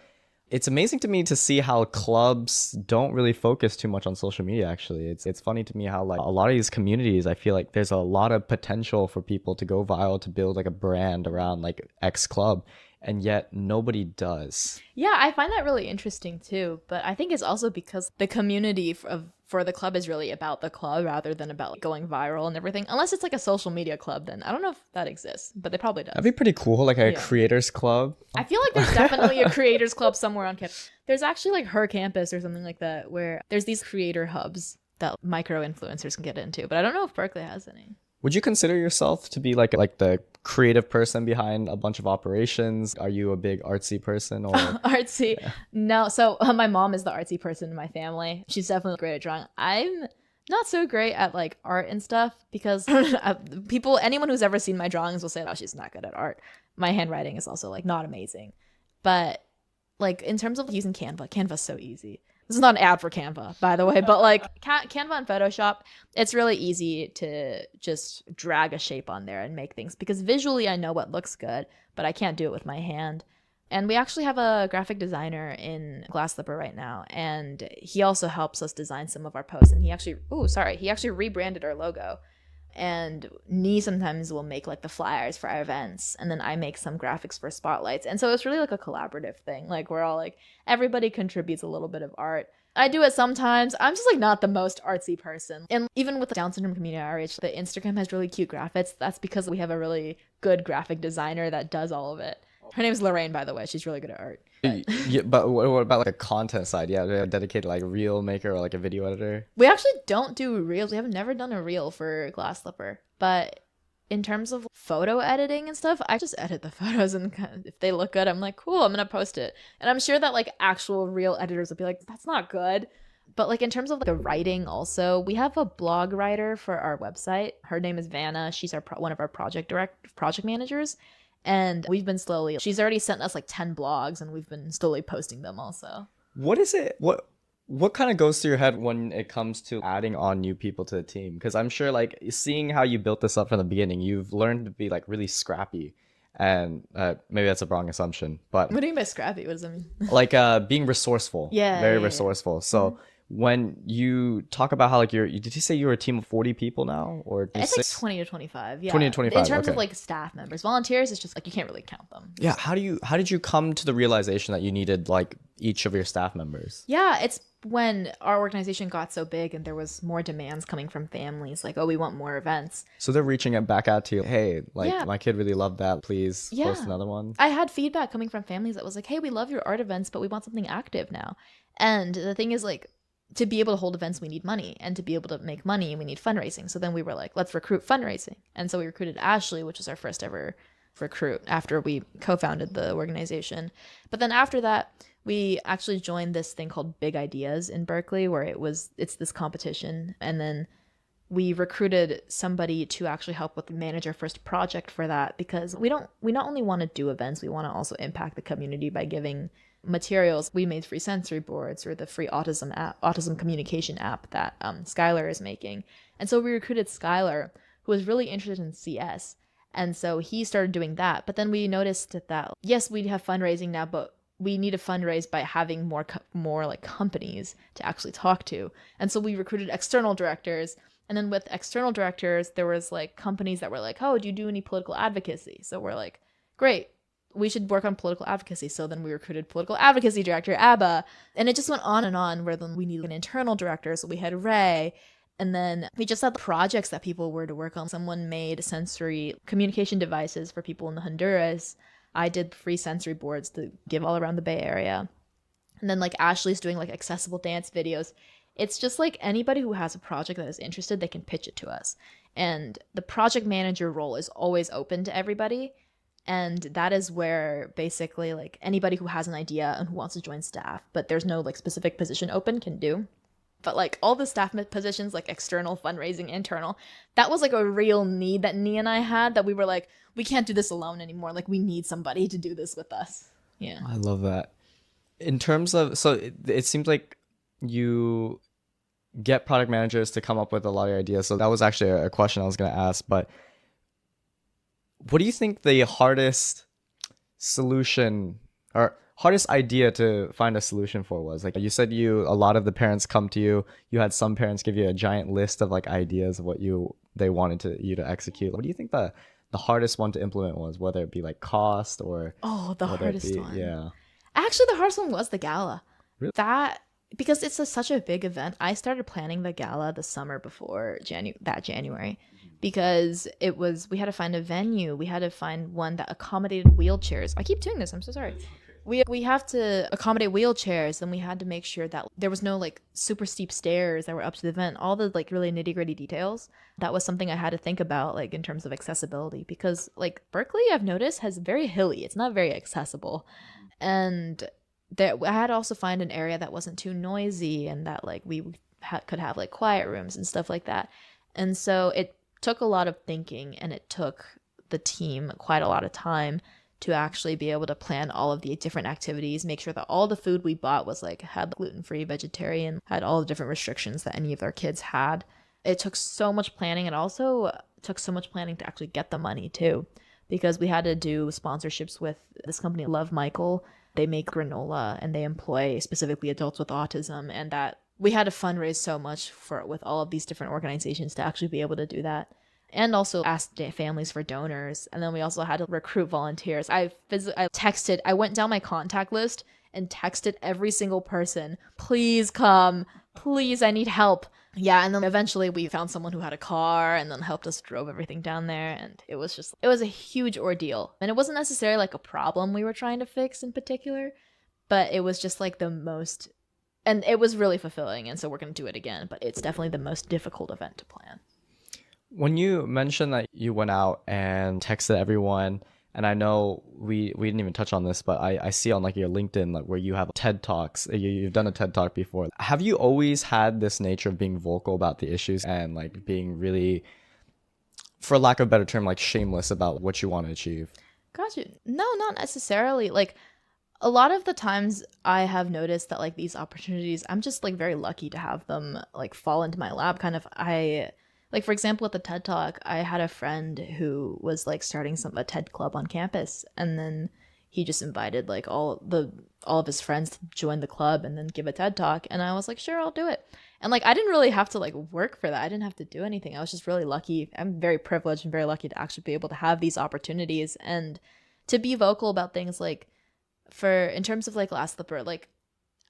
it's amazing to me to see how clubs don't really focus too much on social media. Actually, it's funny to me how like a lot of these communities, I feel like there's a lot of potential for people to go viral, to build like a brand around like X club, and yet nobody does. Yeah, I find that really interesting too. But I think it's also because the community for the club is really about the club rather than about like, going viral and everything. Unless it's like a social media club, then I don't know if that exists, but it probably does. That'd be pretty cool, like a Yeah. creators club. I feel like there's definitely a creators club somewhere on campus. There's actually like her campus or something like that where there's these creator hubs that micro influencers can get into. But I don't know if Berkeley has any. Would you consider yourself to be like the creative person behind a bunch of operations? Are you a big artsy person or Artsy? No. So my mom is the artsy person in my family. She's definitely great at drawing. I'm not so great at like art and stuff because anyone who's ever seen my drawings will say, oh, she's not good at art. My handwriting is also like not amazing. But like in terms of using Canva's so easy. This is not an ad for Canva, by the way, but like Canva and Photoshop, it's really easy to just drag a shape on there and make things because visually I know what looks good, but I can't do it with my hand. And we actually have a graphic designer in Glass Slipper right now, and he also helps us design some of our posts. And he actually rebranded our logo. And Nee sometimes will make like the flyers for our events, and then I make some graphics for spotlights. And so it's really like a collaborative thing. Like we're all like everybody contributes a little bit of art. I do it sometimes. I'm just like not the most artsy person. And even with the Down syndrome community outreach, the Instagram has really cute graphics. That's because we have a really good graphic designer that does all of it. Her name's Lorraine, by the way. She's really good at art. yeah, but what about like a content side? Yeah, they're dedicated like reel maker or like a video editor. We actually don't do reels. We have never done a reel for Glass Slipper, but In terms of photo editing and stuff, I just edit the photos, and if they look good, I'm like, cool, I'm gonna post it. And I'm sure that like actual real editors will be like, that's not good. But like in terms of like, the writing, also, we have a blog writer for our website. Her name is Vanna. She's our one of our project managers, and we've been slowly. She's already sent us like 10 blogs, and we've been slowly posting them also. What is it? What kind of goes through your head when it comes to adding on new people to the team? Because I'm sure, like, seeing how you built this up from the beginning, you've learned to be like really scrappy, and maybe that's a wrong assumption, but What do you mean by scrappy? What does that mean? like being resourceful, very resourceful. So when you talk about how like did you say you were a team of 40 people now, or It's like 20 to 25. Yeah. 20 to 25. In terms okay. of like staff members, volunteers, it's just like you can't really count them. Yeah, how did you come to the realization that you needed like each of your staff members? Yeah, it's when our organization got so big and there was more demands coming from families, like, oh, we want more events. So they're reaching it back out to you. Hey, like Yeah. my kid really loved that. Please Yeah. post another one. I had feedback coming from families that was like, hey, we love your art events, but we want something active now. And the thing is, like, to be able to hold events, we need money. And to be able to make money, we need fundraising. So then we were like, let's recruit fundraising. And so we recruited Ashley, which was our first ever recruit after we co-founded the organization. But then after that, we actually joined this thing called Big Ideas in Berkeley, where it's this competition. And then we recruited somebody to actually help with manage our first project for that, because we not only want to do events, we want to also impact the community by giving materials. We made free sensory boards, or the free autism communication app that Skylar is making. And so we recruited Skylar, who was really interested in CS. And so he started doing that. But then we noticed that, yes, we have fundraising now, but we need to fundraise by having more like companies to actually talk to. And so we recruited external directors. And then with external directors, there was like companies that were like, oh, do you do any political advocacy? So we're like, great, we should work on political advocacy. So then we recruited political advocacy director, Abba. And it just went on, where then we needed an internal director. So we had Ray. And then we just had projects that people were to work on. Someone made sensory communication devices for people in Honduras. I did free sensory boards to give all around the Bay Area. And then like Ashley's doing like accessible dance videos. It's just like anybody who has a project that is interested, they can pitch it to us. And the project manager role is always open to everybody. And that is where basically like anybody who has an idea and who wants to join staff, but there's no like specific position open, can do. But like all the staff positions, like external, fundraising, internal, that was like a real need that Nia and I had, that we were like, we can't do this alone anymore. Like we need somebody to do this with us. Yeah. I love that. In terms of, so it seems like you get product managers to come up with a lot of ideas. So that was actually a question I was going to ask. But what do you think the hardest solution or hardest idea to find a solution for was? Like you said, a lot of the parents come to you. You had some parents give you a giant list of like ideas of what they wanted you to execute. What do you think the hardest one to implement was? Whether it be like cost or the hardest one. Yeah. Actually, the hardest one was the gala. Really? Because it's such a big event. I started planning the gala the summer before January, because we had to find a venue. We had to find one that accommodated wheelchairs. I keep doing this. I'm so sorry. We have to accommodate wheelchairs, and we had to make sure that there was no like super steep stairs that were up to the event. All the like really nitty-gritty details. That was something I had to think about, like in terms of accessibility, because like Berkeley, I've noticed, has very hilly. It's not very accessible, and I had to also find an area that wasn't too noisy, and that like we could have like quiet rooms and stuff like that. And so it took a lot of thinking, and it took the team quite a lot of time to actually be able to plan all of the different activities, make sure that all the food we bought was like had gluten-free, vegetarian, had all the different restrictions that any of our kids had. It took so much planning, and also took so much planning to actually get the money too, because we had to do sponsorships with this company, Love Michael. They make granola, and they employ specifically adults with autism, and that we had to fundraise so much with all of these different organizations to actually be able to do that. And also ask families for donors. And then we also had to recruit volunteers. I went down my contact list and texted every single person, please come, please, I need help. Yeah, and then eventually we found someone who had a car and then helped us drove everything down there. And it was a huge ordeal. And it wasn't necessarily like a problem we were trying to fix in particular, but it was just like and it was really fulfilling. And so we're going to do it again, but it's definitely the most difficult event to plan. When you mentioned that you went out and texted everyone, and I know we didn't even touch on this, but I see on like your LinkedIn like where you have TED Talks. You've done a TED Talk before. Have you always had this nature of being vocal about the issues and like being really, for lack of a better term, like shameless about what you want to achieve? Gotcha. No, not necessarily. Like a lot of the times I have noticed that like these opportunities, I'm just like very lucky to have them like fall into my lap. Kind of, I like for example at the TED Talk, I had a friend who was like starting a TED club on campus, and then he just invited like all of his friends to join the club and then give a TED Talk, and I was like, sure, I'll do it. And like I didn't really have to like work for that. I didn't have to do anything. I was just really lucky. I'm very privileged and very lucky to actually be able to have these opportunities and to be vocal about things like for in terms of like Last Slipper, like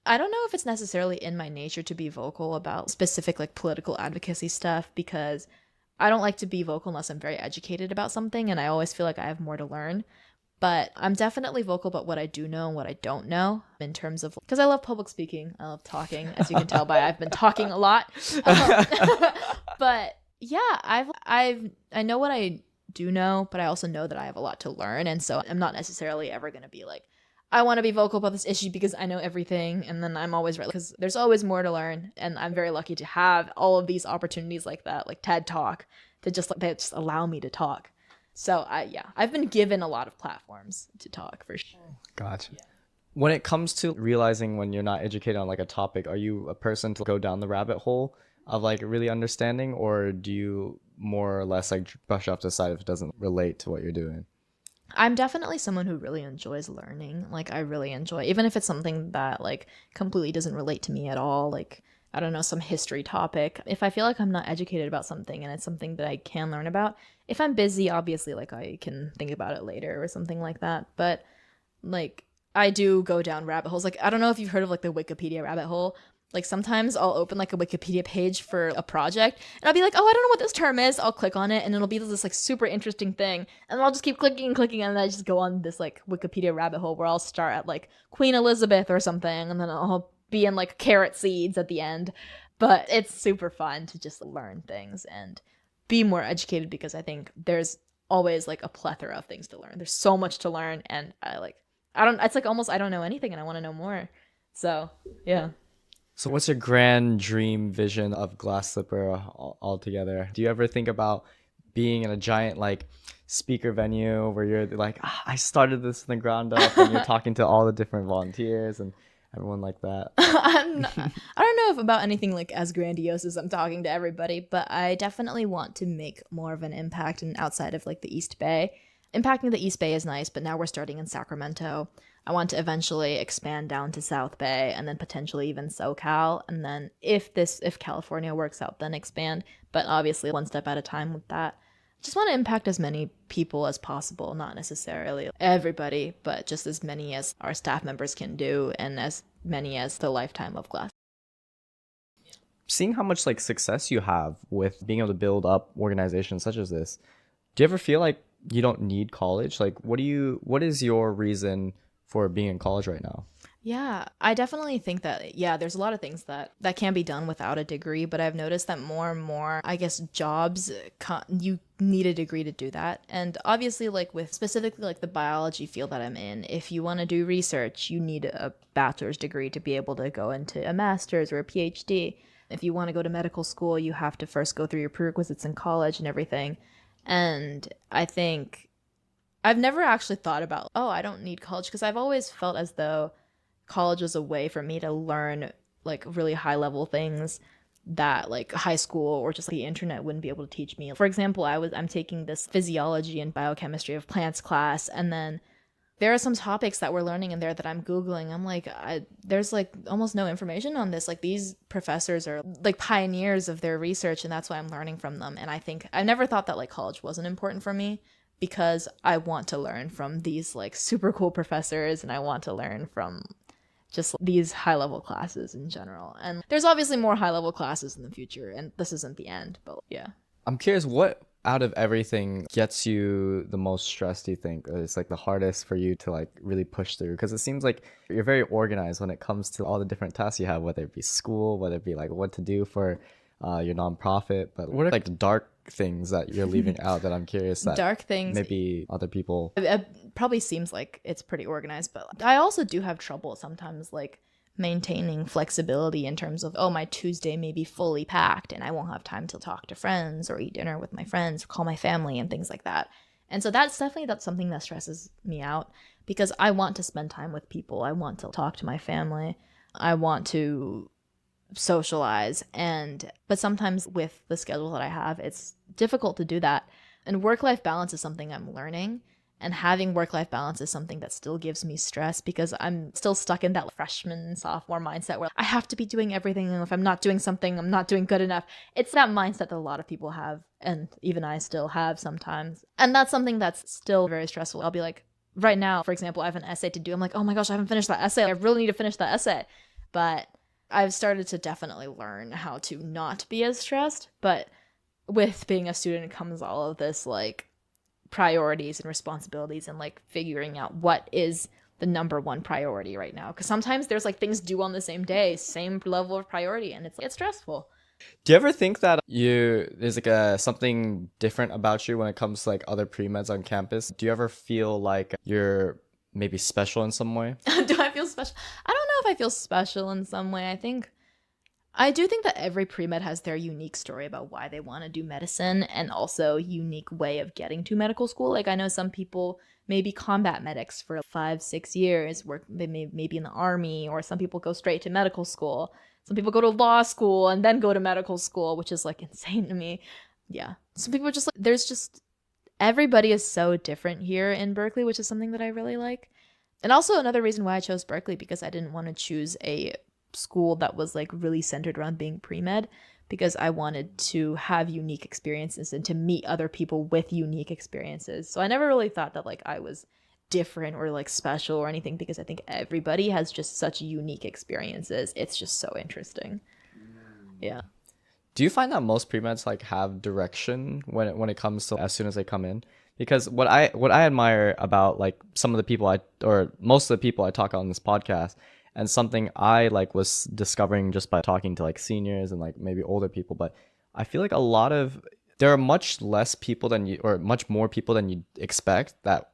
I don't know if it's necessarily in my nature to be vocal about specific like political advocacy stuff because I don't like to be vocal unless I'm very educated about something and I always feel like I have more to learn. But I'm definitely vocal about what I do know and what I don't know in terms of because I love public speaking. I love talking, as you can tell by I've been talking a lot. Um, but yeah, I know what I do know, but I also know that I have a lot to learn, and so I'm not necessarily ever going to be like I want to be vocal about this issue because I know everything, and then I'm always right because there's always more to learn, and I'm very lucky to have all of these opportunities like that, like TED Talk, to just like that just allow me to talk. So I've been given a lot of platforms to talk for sure. Gotcha. When it comes to realizing when you're not educated on like a topic, are you a person to go down the rabbit hole of like really understanding, or do you more or less like brush off to the side if it doesn't relate to what you're doing? I'm definitely someone who really enjoys learning. Like I really enjoy, even if it's something that like completely doesn't relate to me at all. Like I don't know, some history topic. If I feel like I'm not educated about something and it's something that I can learn about, if I'm busy, obviously like I can think about it later or something like that. But like I do go down rabbit holes. Like I don't know if you've heard of like the Wikipedia rabbit hole. Like sometimes I'll open like a Wikipedia page for a project and I'll be like, oh, I don't know what this term is. I'll click on it and it'll be this like super interesting thing. And I'll just keep clicking and clicking and then I just go on this like Wikipedia rabbit hole where I'll start at like Queen Elizabeth or something and then I'll be in like carrot seeds at the end. But it's super fun to just learn things and be more educated because I think there's always like a plethora of things to learn. There's so much to learn and I don't it's like almost I don't know anything and I want to know more. So, yeah. So what's your grand dream vision of Glass Slipper altogether? Do you ever think about being in a giant like speaker venue where you're like, I started this from the ground up and you're talking to all the different volunteers and everyone like that? I don't know if about anything like as grandiose as I'm talking to everybody, but I definitely want to make more of an impact and outside of like the East Bay. Impacting the East Bay is nice, but now we're starting in Sacramento. I want to eventually expand down to South Bay and then potentially even SoCal. And then if California works out, then expand. But obviously one step at a time with that. Just want to impact as many people as possible, not necessarily everybody, but just as many as our staff members can do and as many as the lifetime of Glass. Seeing how much like success you have with being able to build up organizations such as this, do you ever feel like you don't need college? Like what is your reason for being in college right now? Yeah, I definitely think that yeah, there's a lot of things that can be done without a degree, but I've noticed that more and more, I guess jobs you need a degree to do that. And obviously like with specifically like the biology field that I'm in, if you want to do research, you need a bachelor's degree to be able to go into a master's or a PhD. If you want to go to medical school, you have to first go through your prerequisites in college and everything. And I think I've never actually thought about, oh, I don't need college because I've always felt as though college was a way for me to learn like really high level things that like high school or just like the internet wouldn't be able to teach me. For example, I'm taking this physiology and biochemistry of plants class, and then there are some topics that we're learning in there that I'm Googling. I'm like, there's like almost no information on this. Like these professors are like pioneers of their research, and that's why I'm learning from them. And I think I never thought that like college wasn't important for me because I want to learn from these like super cool professors and I want to learn from just these high level classes in general. And there's obviously more high level classes in the future, and this isn't the end, but yeah. I'm curious, what out of everything gets you the most stressed, do you think? Or it's like the hardest for you to like really push through? Because it seems like you're very organized when it comes to all the different tasks you have, whether it be school, whether it be like what to do for your nonprofit. But what are like the dark things that you're leaving out that I'm curious that Dark things. maybe other people. It probably seems like it's pretty organized, but I also do have trouble sometimes, like maintaining flexibility in terms of, oh, my Tuesday may be fully packed and I won't have time to talk to friends or eat dinner with my friends or call my family and things like that. And so that's something that stresses me out, because I want to spend time with people. I want to talk to my family. I want to socialize, but sometimes with the schedule that I have, it's difficult to do that. And work-life balance is something I'm learning, and having work-life balance is something that still gives me stress, because I'm still stuck in that freshman sophomore mindset where I have to be doing everything, and if I'm not doing something, I'm not doing good enough. It's that mindset that a lot of people have, and even I still have sometimes, and that's something that's still very stressful. I'll be like, right now, for example, I have an essay to do. I'm like, oh my gosh, I haven't finished that essay. I really need to finish that essay. But I've started to definitely learn how to not be as stressed. But with being a student comes all of this like priorities and responsibilities, and like figuring out what is the number one priority right now. Because sometimes there's like things due on the same day, same level of priority, and it's stressful. Do you ever think that there's like something different about you when it comes to like other pre-meds on campus? Do you ever feel like you're maybe special in some way? Do I feel special? I don't know if I feel special in some way. I do think that every pre-med has their unique story about why they want to do medicine, and also unique way of getting to medical school. Like, I know some people may be combat medics for 5-6 years, work maybe in the army, or some people go straight to medical school. Some people go to law school and then go to medical school, which is like insane to me. Yeah. Some people are just like, everybody is so different here in Berkeley, which is something that I really like. And also another reason why I chose Berkeley, because I didn't want to choose a school that was like really centered around being pre-med, because I wanted to have unique experiences and to meet other people with unique experiences. So I never really thought that like I was different or like special or anything, because I think everybody has just such unique experiences. It's just so interesting. Yeah. Do you find that most pre-meds like have direction when it comes to as soon as they come in? Because what I admire about like some of the people or most of the people I talk on this podcast, and something I like was discovering just by talking to like seniors and like maybe older people, but I feel like there are much less people or much more people than you expect that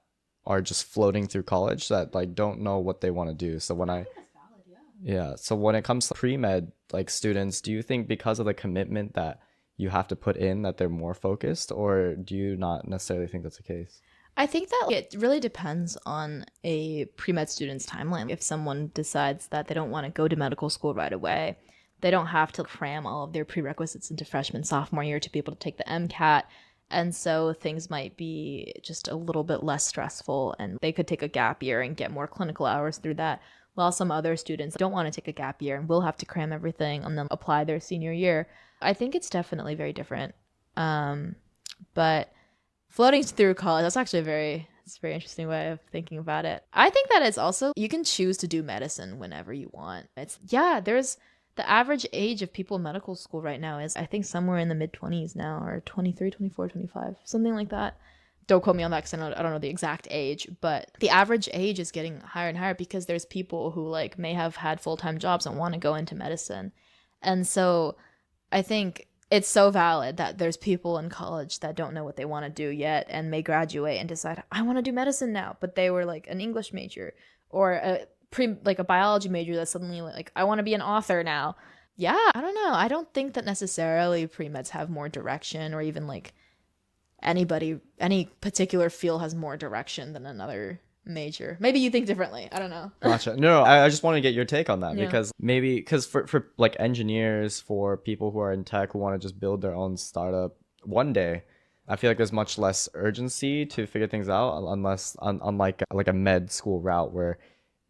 are just floating through college that like don't know what they want to do. So when I think that's valid, yeah. So when it comes to pre-med like students, do you think because of the commitment that you have to put in that they're more focused, or do you not necessarily think that's the case? I think that it really depends on a pre-med student's timeline. If someone decides that they don't want to go to medical school right away, they don't have to cram all of their prerequisites into freshman, sophomore year to be able to take the MCAT. And so things might be just a little bit less stressful, and they could take a gap year and get more clinical hours through that. While some other students don't want to take a gap year and will have to cram everything and then apply their senior year. I think it's definitely very different. But floating through college, that's actually it's a very interesting way of thinking about it. I think that it's also, you can choose to do medicine whenever you want. There's the average age of people in medical school right now is, I think, somewhere in the mid-20s now, or 23, 24, 25, something like that. Don't quote me on that because I don't know the exact age, but the average age is getting higher and higher because there's people who like may have had full-time jobs and want to go into medicine. And so I think it's so valid that there's people in college that don't know what they want to do yet and may graduate and decide, I want to do medicine now, but they were like an English major or a biology major that's suddenly like, I want to be an author now. Yeah, I don't know. I don't think that necessarily pre-meds have more direction, or even like any particular field has more direction than another major. Maybe you think differently. I don't know. Gotcha. No, I just want to get your take on that. Yeah. Because for like engineers, for people who are in tech who want to just build their own startup one day, I feel like there's much less urgency to figure things out, unlike a med school route where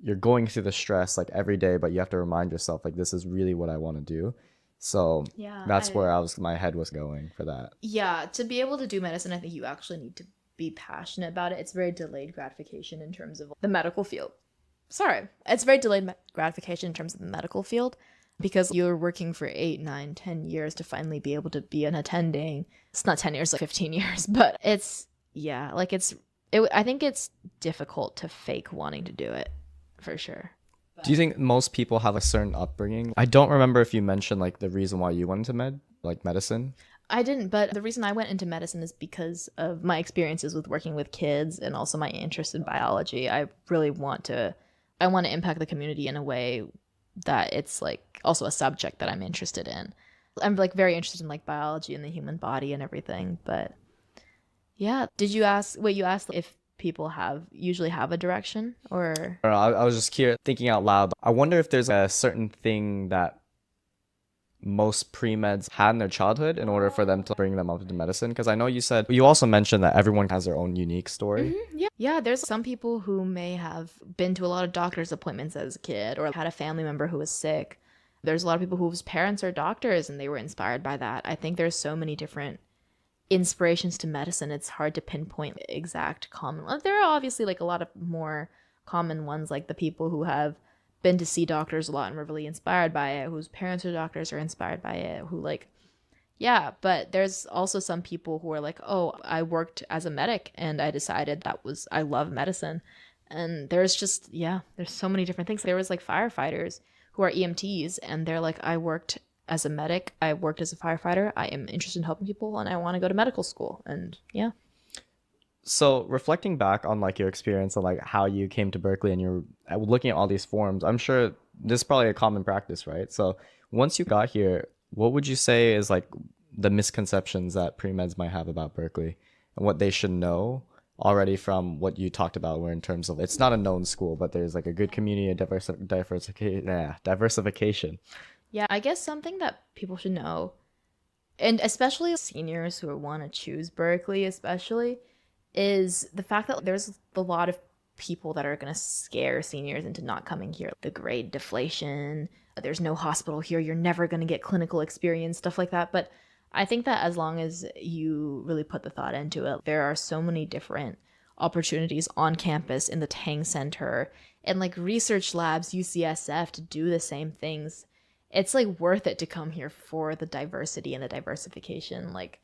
you're going through the stress like every day, but you have to remind yourself like, this is really what I want to do. So yeah, that's where my head was going for that. Yeah, to be able to do medicine, I think you actually need to be passionate about it. It's very delayed gratification in terms of the medical field. It's very delayed gratification in terms of the medical field, because you're working for 8, 9, 10 years to finally be able to be an attending. It's not 10 years, like 15 years, but I think it's difficult to fake wanting to do it, for sure. Do you think most people have a certain upbringing? I don't remember if you mentioned like the reason why you went into medicine. I didn't, but the reason I went into medicine is because of my experiences with working with kids and also my interest in biology. I want to impact the community in a way that it's like also a subject that I'm interested in. I'm like very interested in like biology and the human body and everything. But yeah, did you ask? Wait, you asked if people usually have a direction or? Or I was just curious, thinking out loud. I wonder if there's a certain thing that most pre-meds had in their childhood in order for them to bring them up into medicine. Because I know you also mentioned that everyone has their own unique story. Yeah. Yeah, there's some people who may have been to a lot of doctor's appointments as a kid or had a family member who was sick. There's a lot of people whose parents are doctors and they were inspired by that. I think there's so many different inspirations to medicine. It's hard to pinpoint exact common. There are obviously like a lot of more common ones, like the people who have been to see doctors a lot and were really inspired by it, whose parents are doctors are inspired by it, who like yeah, but there's also some people who are like, oh, I worked as a medic and I decided I love medicine. And there's just, yeah, there's so many different things. There was like firefighters who are EMTs and they're like, I worked as a medic, I worked as a firefighter, I am interested in helping people and I want to go to medical school. And yeah. So reflecting back on like your experience and like how you came to Berkeley and you're looking at all these forms, I'm sure this is probably a common practice, right? So once you got here, what would you say is like the misconceptions that pre-meds might have about Berkeley and what they should know already from what you talked about, where in terms of it's not a known school, but there's like a good community of diversification. Yeah, I guess something that people should know, and especially seniors who want to choose Berkeley, especially, is the fact that there's a lot of people that are going to scare seniors into not coming here. The grade deflation, there's no hospital here, you're never going to get clinical experience, stuff like that. But I think that as long as you really put the thought into it, there are so many different opportunities on campus in the Tang Center and like research labs, UCSF to do the same things. It's like worth it to come here for the diversity and the diversification, like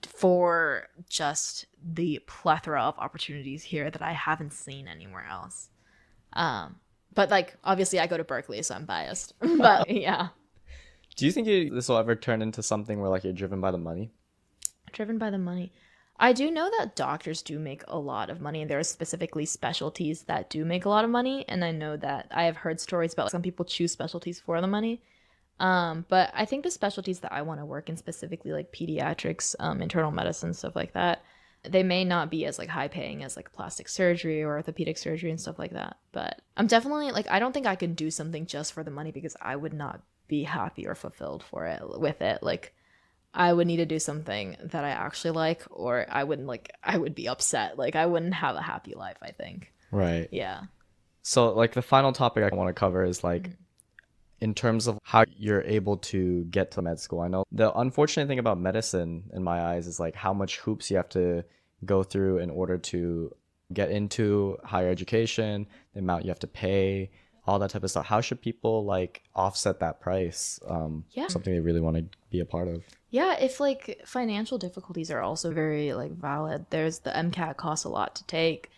for just the plethora of opportunities here that I haven't seen anywhere else. But like obviously I go to Berkeley, so I'm biased. But yeah. Do you think this will ever turn into something where like you're driven by the money? Driven by the money. I do know that doctors do make a lot of money, and there are specifically specialties that do make a lot of money. And I know that I have heard stories about some people choose specialties for the money. But I think the specialties that I want to work in, specifically like pediatrics, internal medicine, stuff like that, they may not be as like high paying as like plastic surgery or orthopedic surgery and stuff like that. But I'm definitely like, I don't think I can do something just for the money because I would not be happy or fulfilled for it with it. Like I would need to do something that I actually like, or I would be upset. Like I wouldn't have a happy life, I think. Right. Yeah. So like the final topic I want to cover is like in terms of how you're able to get to med school. I know the unfortunate thing about medicine in my eyes is like how much hoops you have to go through in order to get into higher education, the amount you have to pay, all that type of stuff. How should people like offset that price? Yeah. Something they really want to be a part of. Yeah, if like financial difficulties are also very like valid. There's the MCAT costs a lot to take.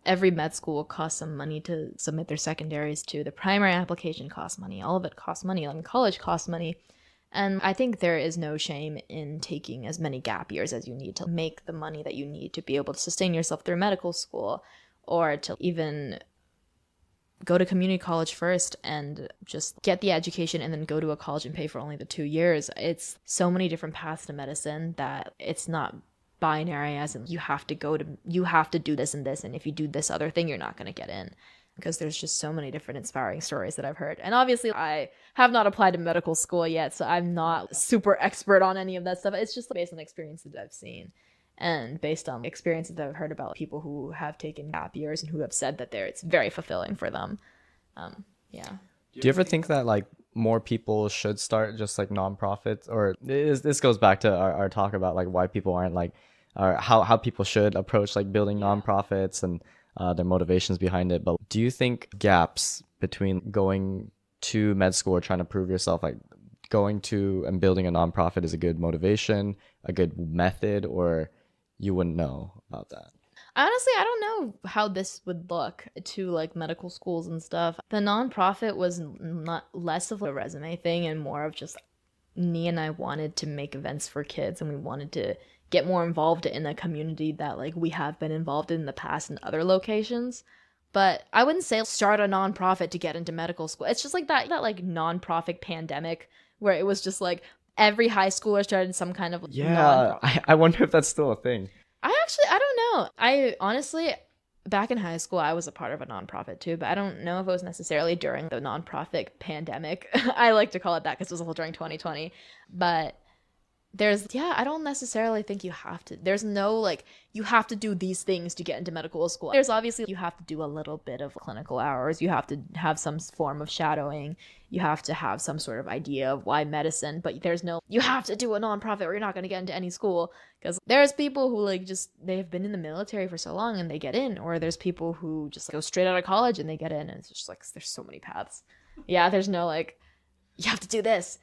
Every med school costs some money to submit their secondaries to. The primary application costs money. All of it costs money. I mean, college costs money. And I think there is no shame in taking as many gap years as you need to make the money that you need to be able to sustain yourself through medical school, or to even go to community college first and just get the education and then go to a college and pay for only the 2 years. It's so many different paths to medicine that it's not binary as in you have to do this and this, and if you do this other thing you're not going to get in, because there's just so many different inspiring stories that I've heard. And obviously I have not applied to medical school yet, so I'm not super expert on any of that stuff. It's just based on experiences that I've seen and based on experiences that I've heard about people who have taken gap years and who have said that it's very fulfilling for them. Yeah. Do you ever think that like more people should start just like nonprofits, or this goes back to our talk about like why people aren't like, or how people should approach like building nonprofits and their motivations behind it. But do you think gaps between going to med school or trying to prove yourself, like going to and building a nonprofit, is a good motivation, a good method, or you wouldn't know about that? Honestly, I don't know how this would look to like medical schools and stuff. The nonprofit was not less of a resume thing and more of just Nee and I wanted to make events for kids, and we wanted to get more involved in a community that like we have been involved in the past in other locations. But I wouldn't say start a nonprofit to get into medical school. It's just like that like nonprofit pandemic where it was just like every high schooler started some kind of Yeah, nonprofit. I wonder if that's still a thing. I don't know. I honestly, back in high school, I was a part of a nonprofit too, but I don't know if it was necessarily during the nonprofit pandemic. I like to call it that because it was all during 2020. But I don't necessarily think you have to. There's no like, you have to do these things to get into medical school. There's obviously, you have to do a little bit of clinical hours. You have to have some form of shadowing. You have to have some sort of idea of why medicine, but there's no, you have to do a nonprofit or you're not going to get into any school. Because there's people who like just, they've been in the military for so long and they get in, or there's people who just go straight out of college and they get in. And it's just like, there's so many paths. Yeah, there's no like, you have to do this.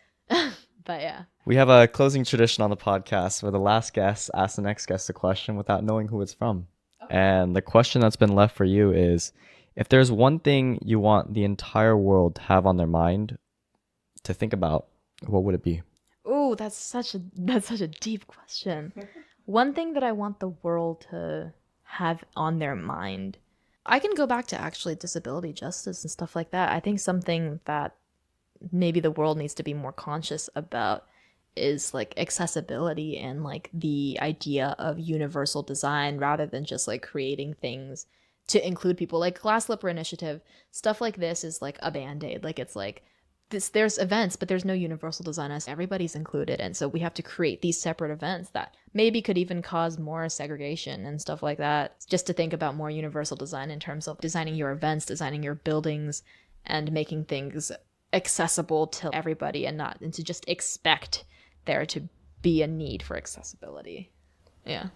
But yeah. We have a closing tradition on the podcast where the last guest asks the next guest a question without knowing who it's from. Okay. And the question that's been left for you is, if there's one thing you want the entire world to have on their mind to think about, what would it be? Oh, that's such a deep question. One thing that I want the world to have on their mind. I can go back to actually disability justice and stuff like that. I think something that maybe the world needs to be more conscious about is like accessibility and like the idea of universal design rather than just like creating things to include people. Like Glass Slipper Initiative, stuff like this is like a band-aid. Like it's like this, there's events, but there's no universal design as everybody's included. And so we have to create these separate events that maybe could even cause more segregation and stuff like that. Just to think about more universal design in terms of designing your events, designing your buildings, and making things accessible to everybody and to just expect there to be a need for accessibility. Yeah.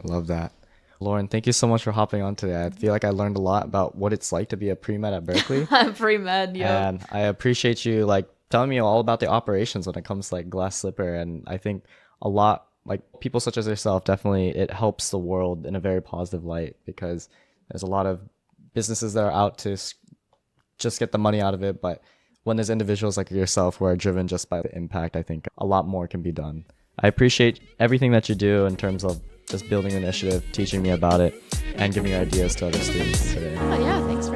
I love that. Lauren, thank you so much for hopping on today. I feel like I learned a lot about what it's like to be a pre-med at Berkeley. PreMed, yeah. And I appreciate you like telling me all about the operations when it comes to like Glass Slipper. And I think a lot, like people such as yourself, definitely it helps the world in a very positive light, because there's a lot of businesses that are out to just get the money out of it. But when there's individuals like yourself who are driven just by the impact, I think a lot more can be done. I appreciate everything that you do in terms of just building an initiative, teaching me about it, and giving your ideas to other students today. Oh, yeah, thanks